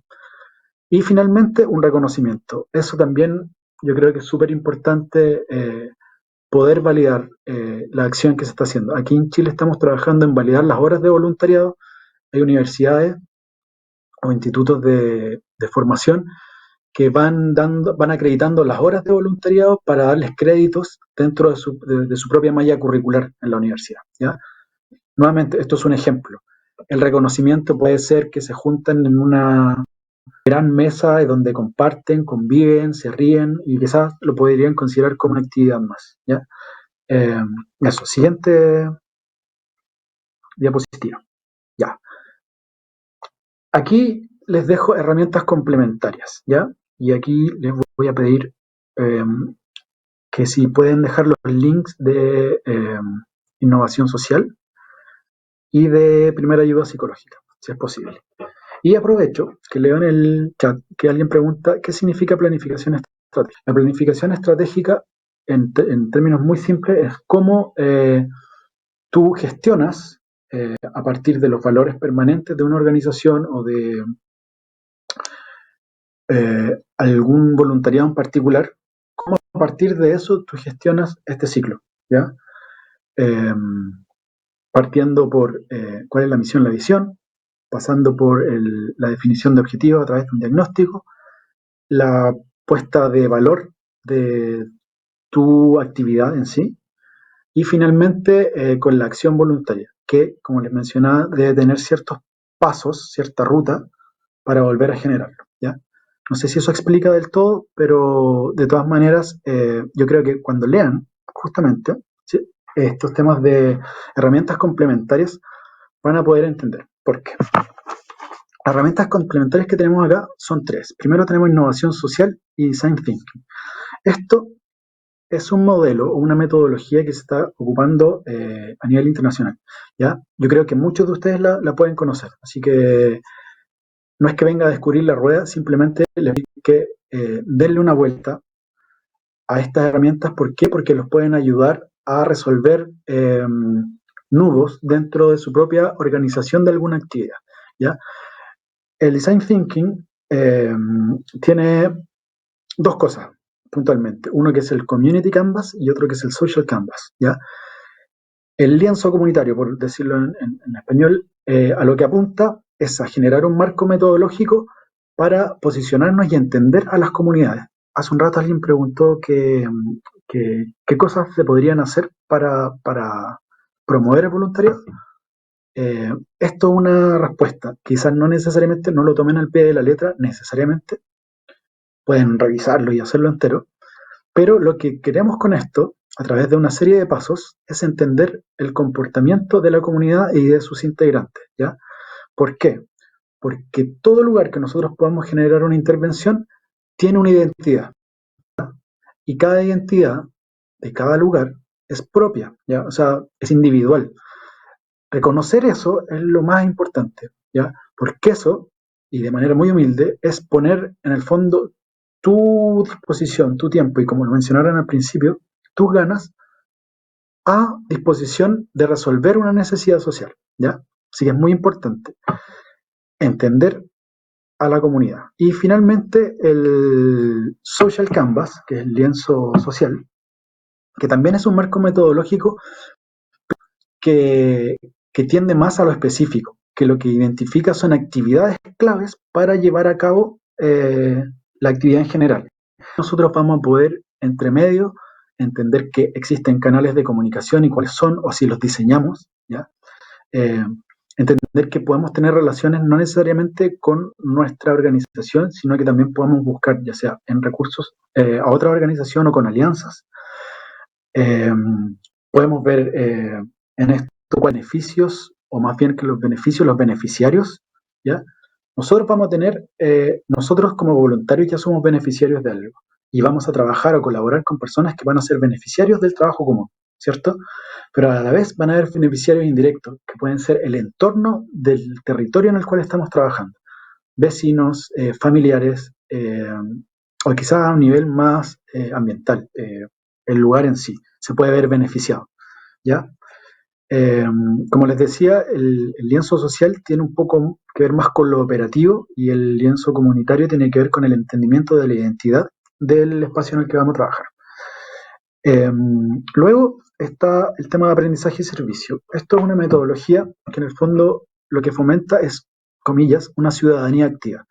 Y finalmente, un reconocimiento. Eso también yo creo que es súper importante poder validar la acción que se está haciendo. Aquí en Chile estamos trabajando en validar las horas de voluntariado. Hay universidades o institutos de formación que van acreditando las horas de voluntariado para darles créditos dentro de su propia malla curricular en la universidad, ¿ya? Nuevamente, esto es un ejemplo. El reconocimiento puede ser que se juntan en una gran mesa donde comparten, conviven, se ríen y quizás lo podrían considerar como una actividad más, ¿ya? Eh, Eso, siguiente diapositiva. Ya. Aquí les dejo herramientas complementarias, ¿ya? Y aquí les voy a pedir eh, que si pueden dejar los links de innovación social y de primera ayuda psicológica, si es posible. Y aprovecho que leo en el chat que alguien pregunta qué significa planificación estratégica. La planificación estratégica, en términos muy simples, es cómo tú gestionas a partir de los valores permanentes de una organización o de algún voluntariado en particular, cómo a partir de eso tú gestionas este ciclo, ¿ya? Eh, Partiendo por cuál es la misión, la visión, pasando por la definición de objetivos a través de un diagnóstico, la puesta de valor de tu actividad en sí, y finalmente con la acción voluntaria, que, como les mencionaba, debe tener ciertos pasos, cierta ruta para volver a generarlo, ¿ya? No sé si eso explica del todo, pero de todas maneras, yo creo que cuando lean justamente, ¿sí?, estos temas de herramientas complementarias, van a poder entender por qué. Las herramientas complementarias que tenemos acá son tres. Primero tenemos innovación social y design thinking. Esto es un modelo o una metodología que se está ocupando a nivel internacional, ¿ya? Yo creo que muchos de ustedes la pueden conocer, así que no es que venga a descubrir la rueda, simplemente les digo que denle una vuelta a estas herramientas. ¿Por qué? Porque los pueden ayudar a resolver nudos dentro de su propia organización de alguna actividad, ¿ya? El design thinking tiene dos cosas puntualmente, uno que es el community canvas y otro que es el social canvas, ¿ya? El lienzo comunitario, por decirlo en español, a lo que apunta es a generar un marco metodológico para posicionarnos y entender a las comunidades. Hace un rato alguien preguntó qué cosas se podrían hacer para promover el voluntariado. Esto es una respuesta. Quizás no necesariamente, no lo tomen al pie de la letra necesariamente, pueden revisarlo y hacerlo entero, pero lo que queremos con esto, a través de una serie de pasos, es entender el comportamiento de la comunidad y de sus integrantes, ¿ya? ¿Por qué? Porque todo lugar que nosotros podamos generar una intervención tiene una identidad, y cada identidad de cada lugar es propia, ¿ya? O sea, es individual. Reconocer eso es lo más importante, ¿ya? Porque eso, y de manera muy humilde, es poner en el fondo tu disposición, tu tiempo y, como lo mencionaron al principio, tus ganas a disposición de resolver una necesidad social, ¿ya? Así que es muy importante entender a la comunidad. Y finalmente el social canvas, que es el lienzo social, que también es un marco metodológico que, que tiende más a lo específico, que lo que identifica son actividades claves para llevar a cabo la actividad en general. Nosotros vamos a poder, entre medio, entender que existen canales de comunicación y cuáles son, o si los diseñamos, ¿ya? Entender que podemos tener relaciones no necesariamente con nuestra organización, sino que también podemos buscar, ya sea en recursos, a otra organización o con alianzas. Podemos ver en esto beneficios, o más bien que los beneficios, los beneficiarios, ¿ya? Nosotros vamos a tener, nosotros como voluntarios ya somos beneficiarios de algo, y vamos a trabajar o colaborar con personas que van a ser beneficiarios del trabajo común, ¿cierto? Pero a la vez van a haber beneficiarios indirectos, que pueden ser el entorno del territorio en el cual estamos trabajando, vecinos, familiares, o quizás a un nivel más ambiental, el lugar en sí se puede ver beneficiado, ¿ya? Como les decía, el lienzo social tiene un poco que ver más con lo operativo, y el lienzo comunitario tiene que ver con el entendimiento de la identidad del espacio en el que vamos a trabajar. Luego está el tema de aprendizaje y servicio. Esto es una metodología que en el fondo lo que fomenta es, comillas, una ciudadanía activa.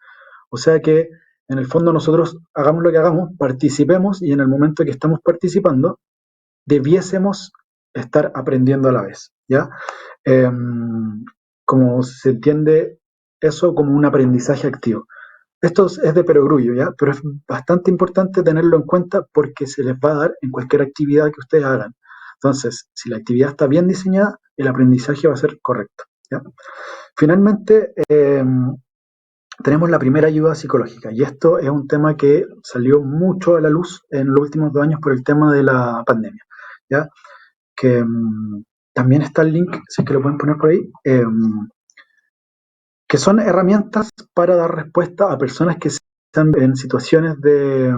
O sea que en el fondo nosotros hagamos lo que hagamos, participemos, y en el momento que estamos participando debiésemos estar aprendiendo a la vez, ¿ya? Como se entiende eso como un aprendizaje activo. Esto es de perogrullo, ¿ya? Pero es bastante importante tenerlo en cuenta porque se les va a dar en cualquier actividad que ustedes hagan. Entonces, si la actividad está bien diseñada, el aprendizaje va a ser correcto, ¿ya? Finalmente, tenemos la primera ayuda psicológica, y esto es un tema que salió mucho a la luz en los últimos 2 años por el tema de la pandemia, ¿ya? Que también está el link, si es que lo pueden poner por ahí, que son herramientas para dar respuesta a personas que están en situaciones de,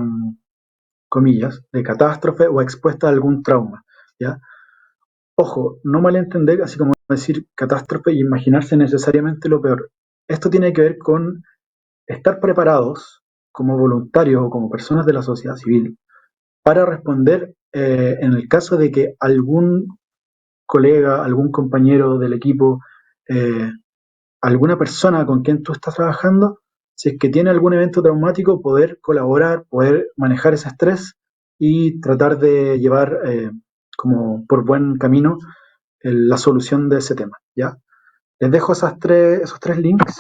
comillas, de catástrofe o expuestas a algún trauma, ¿ya? Ojo, no malentender, así como decir catástrofe y imaginarse necesariamente lo peor. Esto tiene que ver con estar preparados como voluntarios o como personas de la sociedad civil para responder en el caso de que algún colega, algún compañero del equipo, eh, alguna persona con quien tú estás trabajando, si es que tiene algún evento traumático, poder colaborar, poder manejar ese estrés y tratar de llevar como por buen camino la solución de ese tema, ¿ya? Les dejo esos tres links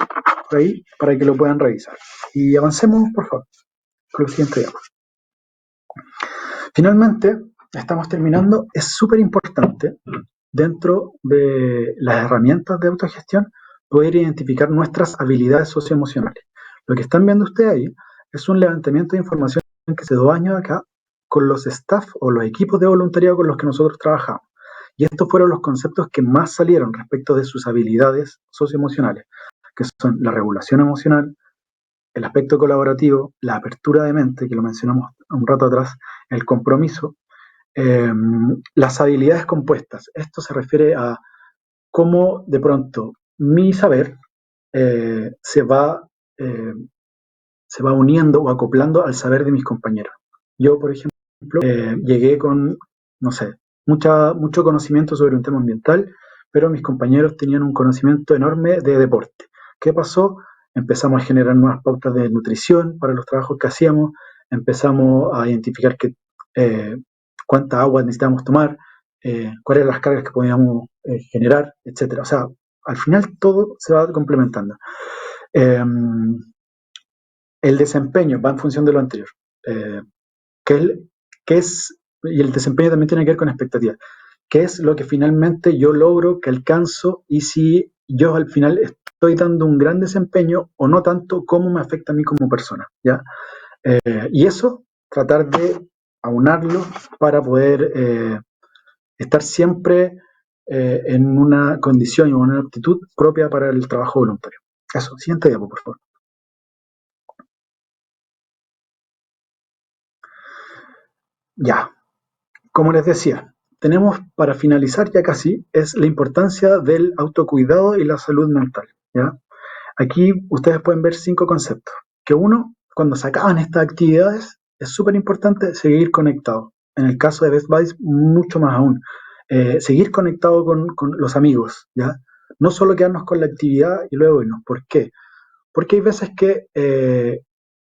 por ahí para que lo puedan revisar. Y avancemos, por favor, con el siguiente diapo. Finalmente, estamos terminando. Es súper importante dentro de las herramientas de autogestión poder identificar nuestras habilidades socioemocionales. Lo que están viendo ustedes ahí es un levantamiento de información que hace 2 años acá con los staff o los equipos de voluntariado con los que nosotros trabajamos. Y estos fueron los conceptos que más salieron respecto de sus habilidades socioemocionales, que son la regulación emocional, el aspecto colaborativo, la apertura de mente, que lo mencionamos un rato atrás, el compromiso, las habilidades compuestas. Esto se refiere a cómo de pronto mi saber eh, se, va, eh, se va uniendo o acoplando al saber de mis compañeros. Yo, por ejemplo, llegué con, no sé, mucho conocimiento sobre un tema ambiental, pero mis compañeros tenían un conocimiento enorme de deporte. ¿Qué pasó? Empezamos a generar nuevas pautas de nutrición para los trabajos que hacíamos, empezamos a identificar cuánta agua necesitábamos tomar, cuáles eran las cargas que podíamos generar, etcétera. O sea, al final todo se va complementando. Eh, el desempeño va en función de lo anterior. Eh, ¿qué, qué es, y el desempeño también tiene que ver con expectativas. ¿Qué es lo que finalmente yo logro, que alcanzo, y si yo al final estoy dando un gran desempeño o no tanto, cómo me afecta a mí como persona? ¿Ya? Y eso, tratar de aunarlo para poder estar siempre en una condición y una actitud propia para el trabajo voluntario. Eso, siguiente diapo, por favor. Ya, como les decía, tenemos para finalizar ya casi, es la importancia del autocuidado y la salud mental. ¿Ya? Aquí ustedes pueden ver 5 conceptos. Que uno, cuando se acaban estas actividades, es súper importante seguir conectado. En el caso de Best Buddies, mucho más aún. Seguir conectado con los amigos, ¿ya? No solo quedarnos con la actividad y luego irnos. ¿Por qué? Porque hay veces que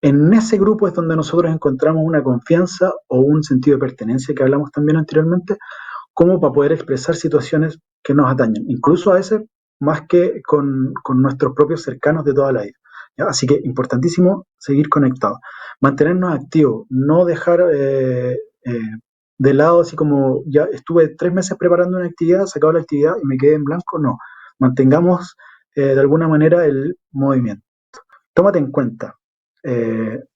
en ese grupo es donde nosotros encontramos una confianza o un sentido de pertenencia que hablamos también anteriormente, como para poder expresar situaciones que nos atañen, incluso a veces más que con nuestros propios cercanos de toda la vida. ¿Ya? Así que importantísimo seguir conectados, mantenernos activos, no dejar de lado así como ya estuve 3 meses preparando una actividad, se acabó la actividad y me quedé en blanco, no, mantengamos de alguna manera el movimiento. Tómate en cuenta,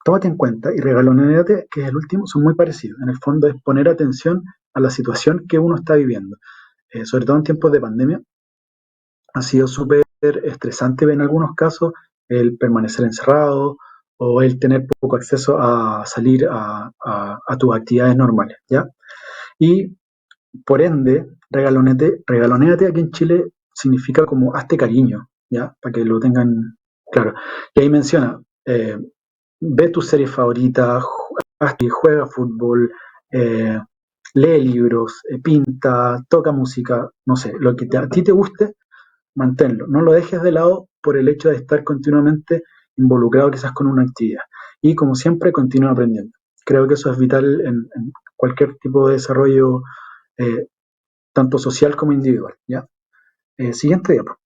tómate en cuenta y regalonéate, que es el último, son muy parecidos. En el fondo es poner atención a la situación que uno está viviendo. Sobre todo en tiempos de pandemia, ha sido súper estresante en algunos casos el permanecer encerrado o el tener poco acceso a salir a tus actividades normales, ¿ya? Y por ende, regalonéate aquí en Chile significa como hazte cariño, ¿ya? Para que lo tengan claro. Y ahí menciona, ve tus series favoritas, juega fútbol, eh, lee libros, pinta, toca música, no sé, lo que a ti te guste, manténlo. No lo dejes de lado por el hecho de estar continuamente involucrado quizás con una actividad. Y como siempre, continúa aprendiendo. Creo que eso es vital en cualquier tipo de desarrollo, eh, tanto social como individual. ¿Ya? Siguiente diapo.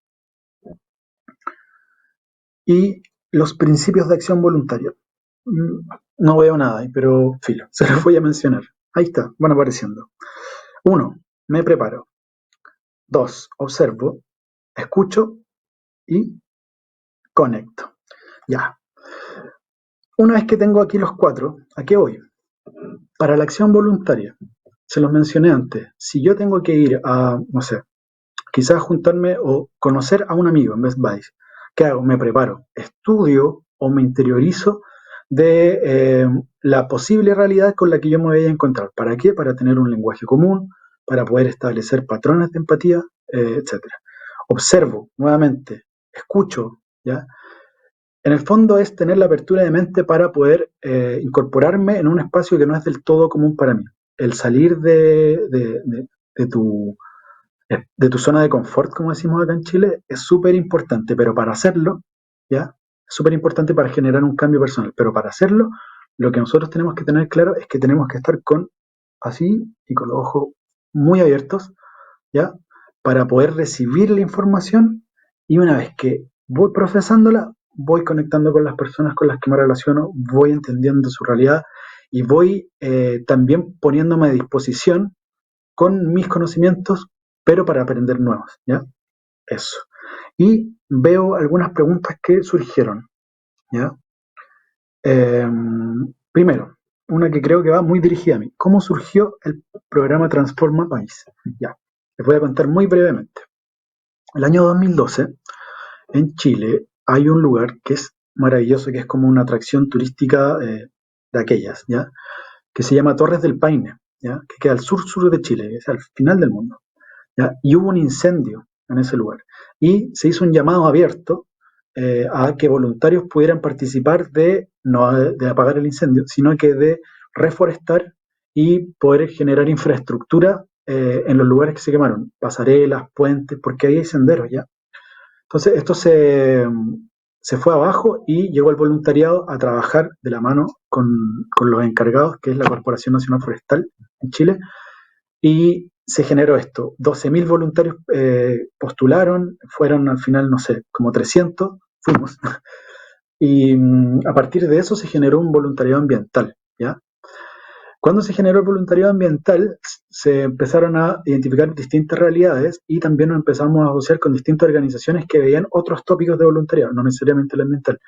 Y los principios de acción voluntaria. No veo nada ahí, pero filo, se los voy a mencionar. Ahí está, van apareciendo. 1. Me preparo. 2. Observo. Escucho y conecto. Ya. Una vez que tengo aquí los 4, ¿a qué voy? Para la acción voluntaria, se los mencioné antes. Si yo tengo que ir a, no sé, quizás juntarme o conocer a un amigo en Best Buy, ¿qué hago? Me preparo, estudio o me interiorizo de la posible realidad con la que yo me voy a encontrar. ¿Para qué? Para tener un lenguaje común, para poder establecer patrones de empatía, etc. Observo, nuevamente, escucho, ¿ya? En el fondo es tener la apertura de mente para poder incorporarme en un espacio que no es del todo común para mí. El salir de tu zona de confort, como decimos acá en Chile, es súper importante, pero para hacerlo, ¿ya? Es súper importante para generar un cambio personal, pero para hacerlo, lo que nosotros tenemos que tener claro es que tenemos que estar así y con los ojos muy abiertos, ¿ya? Para poder recibir la información y una vez que voy procesándola, voy conectando con las personas con las que me relaciono, voy entendiendo su realidad y voy también poniéndome a disposición con mis conocimientos, pero para aprender nuevos, ¿ya? Eso. Y veo algunas preguntas que surgieron, ¿ya? Eh, Primero, una que creo que va muy dirigida a mí. ¿Cómo surgió el programa Transforma País? Ya, les voy a contar muy brevemente. El año 2012, en Chile, hay un lugar que es maravilloso, que es como una atracción turística de aquellas, ¿ya? Que se llama Torres del Paine, ¿ya? Que queda al sur de Chile, que es al final del mundo, ¿ya? Y hubo un incendio en ese lugar. Y se hizo un llamado abierto a que voluntarios pudieran participar no de apagar el incendio, sino que de reforestar y poder generar infraestructura en los lugares que se quemaron, pasarelas, puentes, porque ahí hay senderos ya. Entonces esto se fue abajo y llegó el voluntariado a trabajar de la mano con los encargados, que es la Corporación Nacional Forestal en Chile, y se generó esto. 12.000 voluntarios postularon, fueron al final, no sé, como 300, fuimos. Y a partir de eso se generó un voluntariado ambiental, ¿ya? Cuando se generó el voluntariado ambiental, se empezaron a identificar distintas realidades y también nos empezamos a asociar con distintas organizaciones que veían otros tópicos de voluntariado, no necesariamente el ambiental,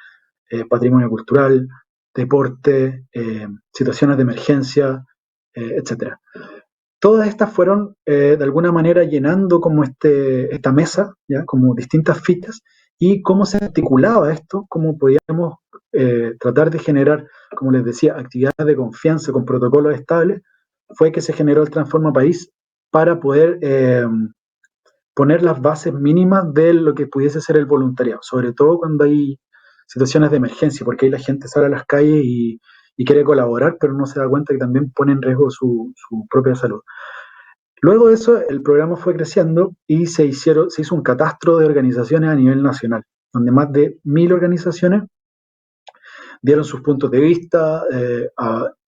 patrimonio cultural, deporte, situaciones de emergencia, etcétera. Todas estas fueron de alguna manera llenando como esta mesa, ¿ya? Como distintas fichas, y cómo se articulaba esto, cómo podíamos tratar de generar, como les decía, actividades de confianza con protocolos estables, fue que se generó el Transforma País para poder poner las bases mínimas de lo que pudiese ser el voluntariado, sobre todo cuando hay situaciones de emergencia, porque ahí la gente sale a las calles y quiere colaborar, pero no se da cuenta que también pone en riesgo su propia salud. Luego de eso, el programa fue creciendo y se hizo un catastro de organizaciones a nivel nacional, donde más de 1.000 organizaciones dieron sus puntos de vista,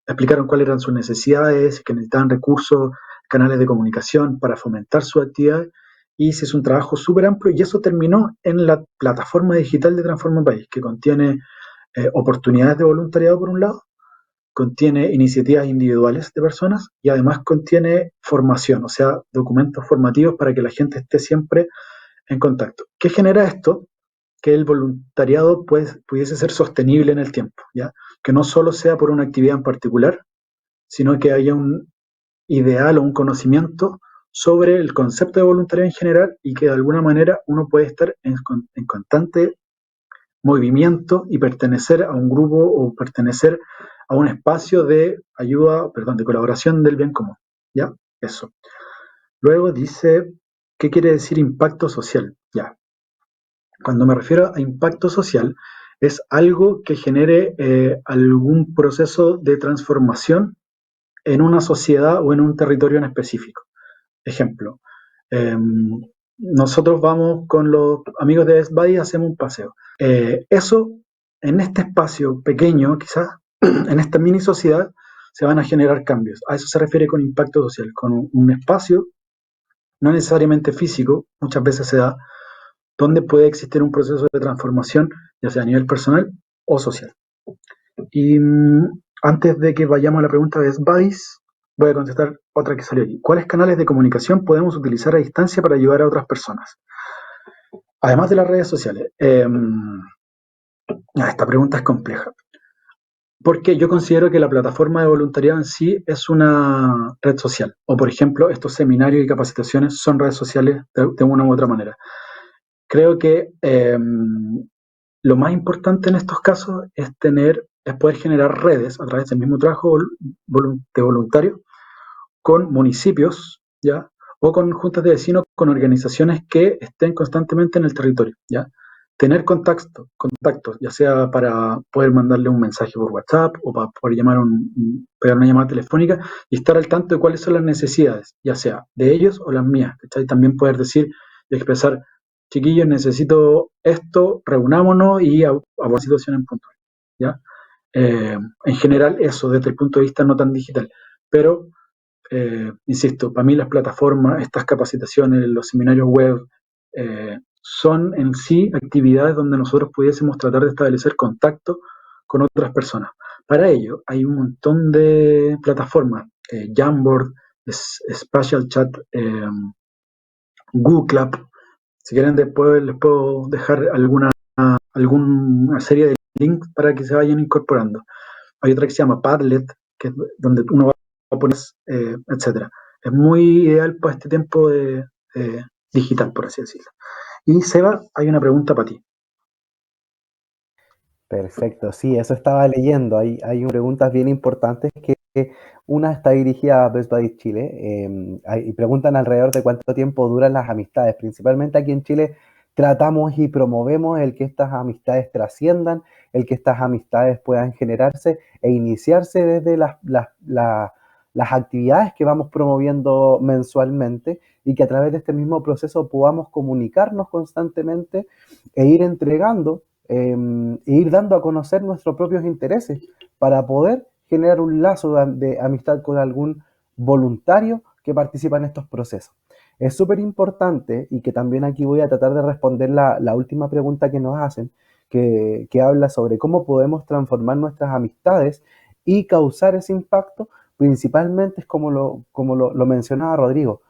explicaron cuáles eran sus necesidades, que necesitaban recursos, canales de comunicación para fomentar su actividad, y se hizo un trabajo súper amplio y eso terminó en la plataforma digital de Transforma País, que contiene oportunidades de voluntariado por un lado, contiene iniciativas individuales de personas y además contiene formación, o sea, documentos formativos para que la gente esté siempre en contacto. ¿Qué genera esto? Que el voluntariado pudiese ser sostenible en el tiempo, ¿ya? Que no solo sea por una actividad en particular, sino que haya un ideal o un conocimiento sobre el concepto de voluntariado en general y que de alguna manera uno puede estar en constante movimiento y pertenecer a un grupo o pertenecer a un espacio de ayuda, perdón, de colaboración del bien común. ¿Ya? Eso. Luego dice, ¿qué quiere decir impacto social? Ya. Cuando me refiero a impacto social, es algo que genere algún proceso de transformación en una sociedad o en un territorio en específico. Ejemplo, eh, nosotros vamos con los amigos de Best Buddy y hacemos un paseo. Eso, en este espacio pequeño, quizás, en esta mini sociedad, se van a generar cambios. A eso se refiere con impacto social, con un espacio, no necesariamente físico, muchas veces se da, donde puede existir un proceso de transformación, ya sea a nivel personal o social. Y antes de que vayamos a la pregunta de Best Buddies, voy a contestar otra que salió aquí. ¿Cuáles canales de comunicación podemos utilizar a distancia para ayudar a otras personas? Además de las redes sociales. Esta pregunta es compleja. Porque yo considero que la plataforma de voluntariado en sí es una red social. O, por ejemplo, estos seminarios y capacitaciones son redes sociales de una u otra manera. Creo que lo más importante en estos casos es poder generar redes a través del mismo trabajo de voluntarios con municipios ¿ya? O con juntas de vecinos, con organizaciones que estén constantemente en el territorio, ¿ya? Tener contactos, ya sea para poder mandarle un mensaje por WhatsApp o para poder pegar una llamada telefónica y estar al tanto de cuáles son las necesidades, ya sea de ellos o las mías, ¿cachai? También poder decir y expresar, chiquillos, necesito esto, reunámonos y a situación en puntual, ¿ya? En general, eso desde el punto de vista no tan digital, pero insisto, para mí las plataformas, estas capacitaciones, los seminarios web, son en sí actividades donde nosotros pudiésemos tratar de establecer contacto con otras personas. Para ello hay un montón de plataformas, Jamboard, Spatial Chat, Google Club. Si quieren después les puedo dejar alguna serie de links para que se vayan incorporando. Hay otra que se llama Padlet, que es donde uno va a poner, etcétera. Es muy ideal para este tiempo digital, por así decirlo. Y Seba, hay una pregunta para ti. Perfecto, sí, eso estaba leyendo. Hay preguntas bien importantes que una está dirigida a Best Buddies Chile y preguntan alrededor de cuánto tiempo duran las amistades. Principalmente aquí en Chile tratamos y promovemos el que estas amistades trasciendan, el que estas amistades puedan generarse e iniciarse desde las actividades que vamos promoviendo mensualmente y que a través de este mismo proceso podamos comunicarnos constantemente e ir entregando e ir dando a conocer nuestros propios intereses para poder generar un lazo de amistad con algún voluntario que participa en estos procesos. Es súper importante y que también aquí voy a tratar de responder la última pregunta que nos hacen, que habla sobre cómo podemos transformar nuestras amistades y causar ese impacto, principalmente es como lo mencionaba Rodrigo,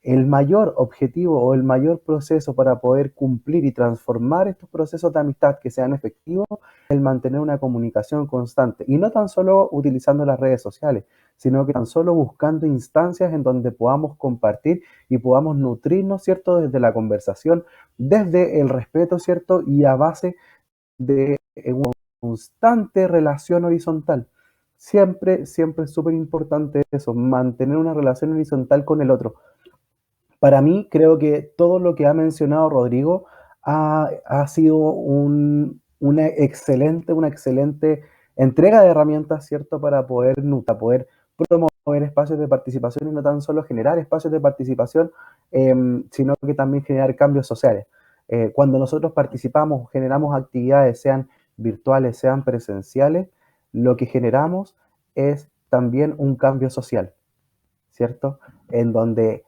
el mayor objetivo o el mayor proceso para poder cumplir y transformar estos procesos de amistad que sean efectivos es el mantener una comunicación constante y no tan solo utilizando las redes sociales, sino que tan solo buscando instancias en donde podamos compartir y podamos nutrirnos, ¿cierto? Desde la conversación, desde el respeto, ¿cierto? Y a base de una constante relación horizontal. Siempre, siempre es súper importante eso, mantener una relación horizontal con el otro. Para mí, creo que todo lo que ha mencionado Rodrigo ha sido una excelente entrega de herramientas, ¿cierto? Para poder promover espacios de participación y no tan solo generar espacios de participación, sino que también generar cambios sociales. Cuando nosotros participamos, generamos actividades, sean virtuales, sean presenciales, lo que generamos es también un cambio social, ¿cierto? En donde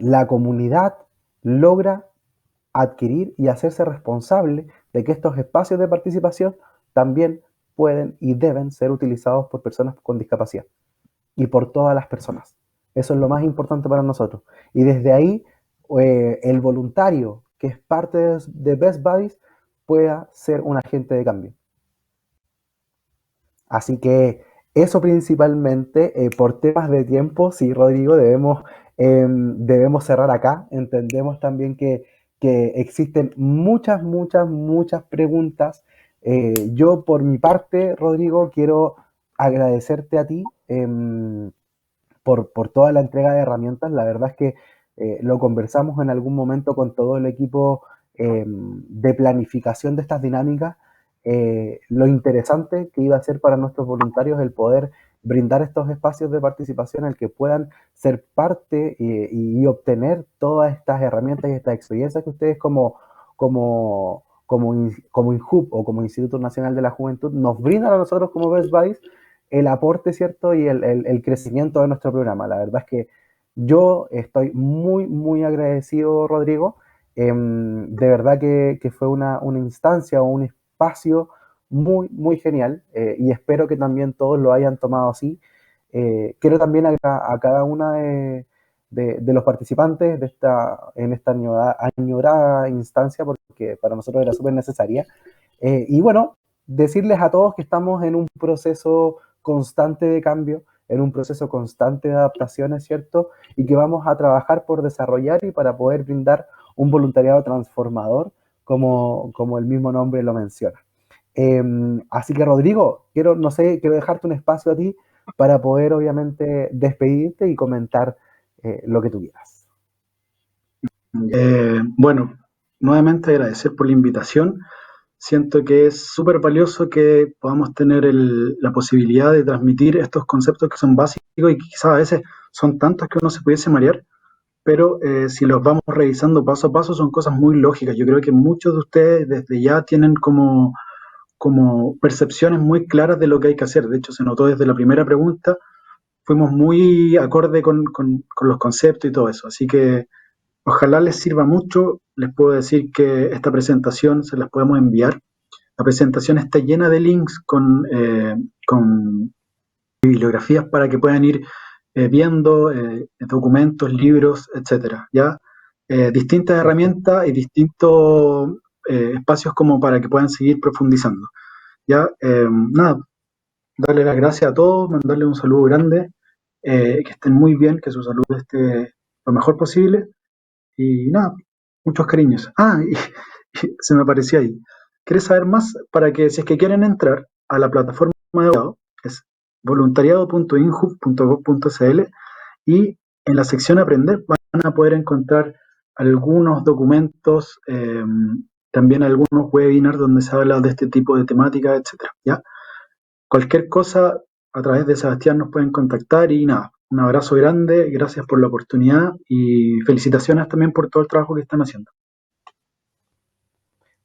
la comunidad logra adquirir y hacerse responsable de que estos espacios de participación también pueden y deben ser utilizados por personas con discapacidad y por todas las personas. Eso es lo más importante para nosotros. Y desde ahí, el voluntario que es parte de Best Buddies pueda ser un agente de cambio. Así que eso principalmente, por temas de tiempo, sí, Rodrigo, debemos cerrar acá. Entendemos también que existen muchas, muchas, muchas preguntas. Yo, por mi parte, Rodrigo, quiero agradecerte a ti por toda la entrega de herramientas. La verdad es que lo conversamos en algún momento con todo el equipo de planificación de estas dinámicas. Lo interesante que iba a ser para nuestros voluntarios el poder brindar estos espacios de participación en el que puedan ser parte y obtener todas estas herramientas y estas experiencias que ustedes como INJUV o como Instituto Nacional de la Juventud nos brindan a nosotros como Best Buddies el aporte, ¿cierto? Y el crecimiento de nuestro programa. La verdad es que yo estoy muy, muy agradecido, Rodrigo. De verdad que fue una instancia o un espacio muy, muy genial y espero que también todos lo hayan tomado así. Quiero también a cada una de los participantes en esta añorada instancia, porque para nosotros era súper necesaria. Y bueno, decirles a todos que estamos en un proceso constante de cambio, en un proceso constante de adaptación, ¿es cierto? Y que vamos a trabajar por desarrollar y para poder brindar un voluntariado transformador, como el mismo nombre lo menciona. Así que Rodrigo, no sé, quiero dejarte un espacio a ti para poder obviamente despedirte y comentar lo que tú quieras. Bueno, nuevamente agradecer por la invitación. Siento que es súper valioso que podamos tener la posibilidad de transmitir estos conceptos que son básicos y que quizás a veces son tantos que uno se pudiese marear, pero si los vamos revisando paso a paso son cosas muy lógicas. Yo creo que muchos de ustedes desde ya tienen como percepciones muy claras de lo que hay que hacer. De hecho, se notó desde la primera pregunta, fuimos muy acorde con los conceptos y todo eso. Así que ojalá les sirva mucho. Les puedo decir que esta presentación se las podemos enviar. La presentación está llena de links con bibliografías para que puedan ir viendo documentos, libros, etcétera. ¿Ya? Distintas herramientas y distintos espacios como para que puedan seguir profundizando. ¿Ya? Nada, darle las gracias a todos, mandarle un saludo grande, que estén muy bien, que su salud esté lo mejor posible. Y nada, muchos cariños. Y se me apareció ahí. ¿Quieres saber más? Para que, si es que quieren entrar a la plataforma de voluntariado, es voluntariado.inhub.gov.cl y en la sección Aprender van a poder encontrar algunos documentos, también algunos webinars donde se habla de este tipo de temáticas, etcétera. ¿Ya? Cualquier cosa a través de Sebastián nos pueden contactar y nada, un abrazo grande, gracias por la oportunidad y felicitaciones también por todo el trabajo que están haciendo.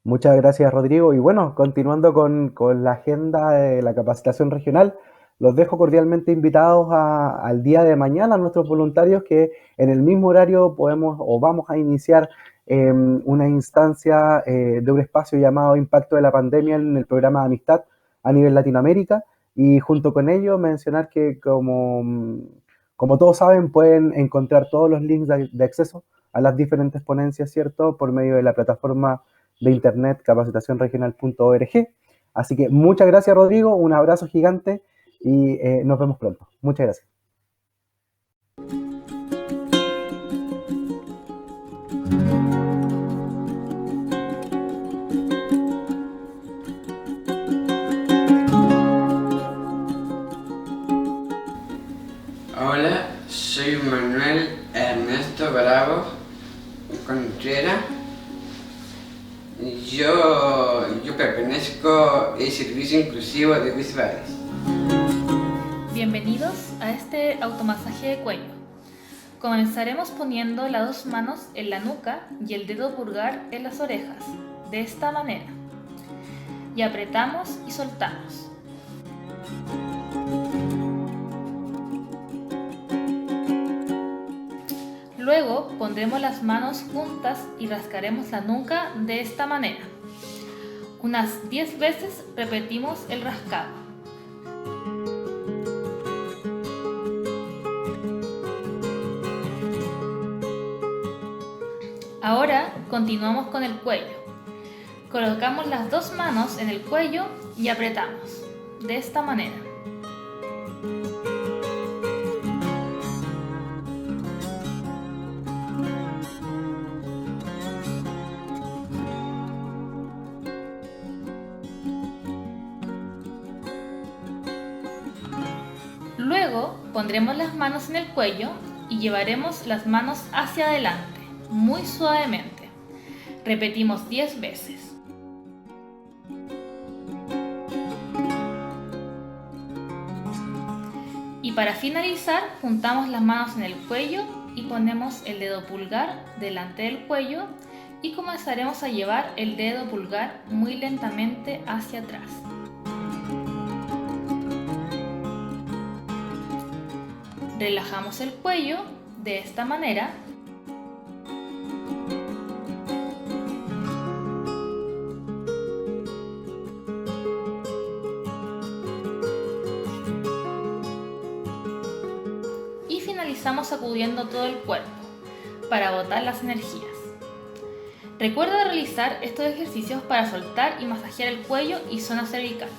Muchas gracias, Rodrigo. Y bueno, continuando con la agenda de la capacitación regional, los dejo cordialmente invitados al día de mañana a nuestros voluntarios que en el mismo horario podemos o vamos a iniciar una instancia de un espacio llamado Impacto de la Pandemia en el programa de Amistad a nivel Latinoamérica. Y junto con ello mencionar que como todos saben pueden encontrar todos los links de acceso a las diferentes ponencias, ¿cierto? Por medio de la plataforma de internet capacitacionregional.org. Así que muchas gracias, Rodrigo, un abrazo gigante y nos vemos pronto. Muchas gracias. Hola, soy Manuel Ernesto Bravo Contreras. Yo pertenezco al Servicio Inclusivo de Wisbares. Bienvenidos a este automasaje de cuello. Comenzaremos poniendo las dos manos en la nuca y el dedo pulgar en las orejas, de esta manera. Y apretamos y soltamos. Luego pondremos las manos juntas y rascaremos la nuca de esta manera. Unas 10 veces repetimos el rascado. Ahora continuamos con el cuello. Colocamos las dos manos en el cuello y apretamos, de esta manera. Luego pondremos las manos en el cuello y llevaremos las manos hacia adelante, muy suavemente. Repetimos 10 veces. Y para finalizar, juntamos las manos en el cuello y ponemos el dedo pulgar delante del cuello y comenzaremos a llevar el dedo pulgar muy lentamente hacia atrás. Relajamos el cuello de esta manera. Y finalizamos sacudiendo todo el cuerpo para botar las energías. Recuerda realizar estos ejercicios para soltar y masajear el cuello y zona cervical.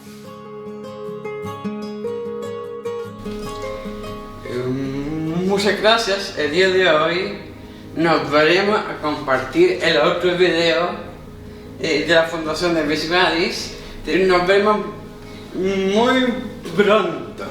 Muchas gracias. El día de hoy nos veremos a compartir el otro video de la Fundación de Wisbaris. Nos vemos muy pronto.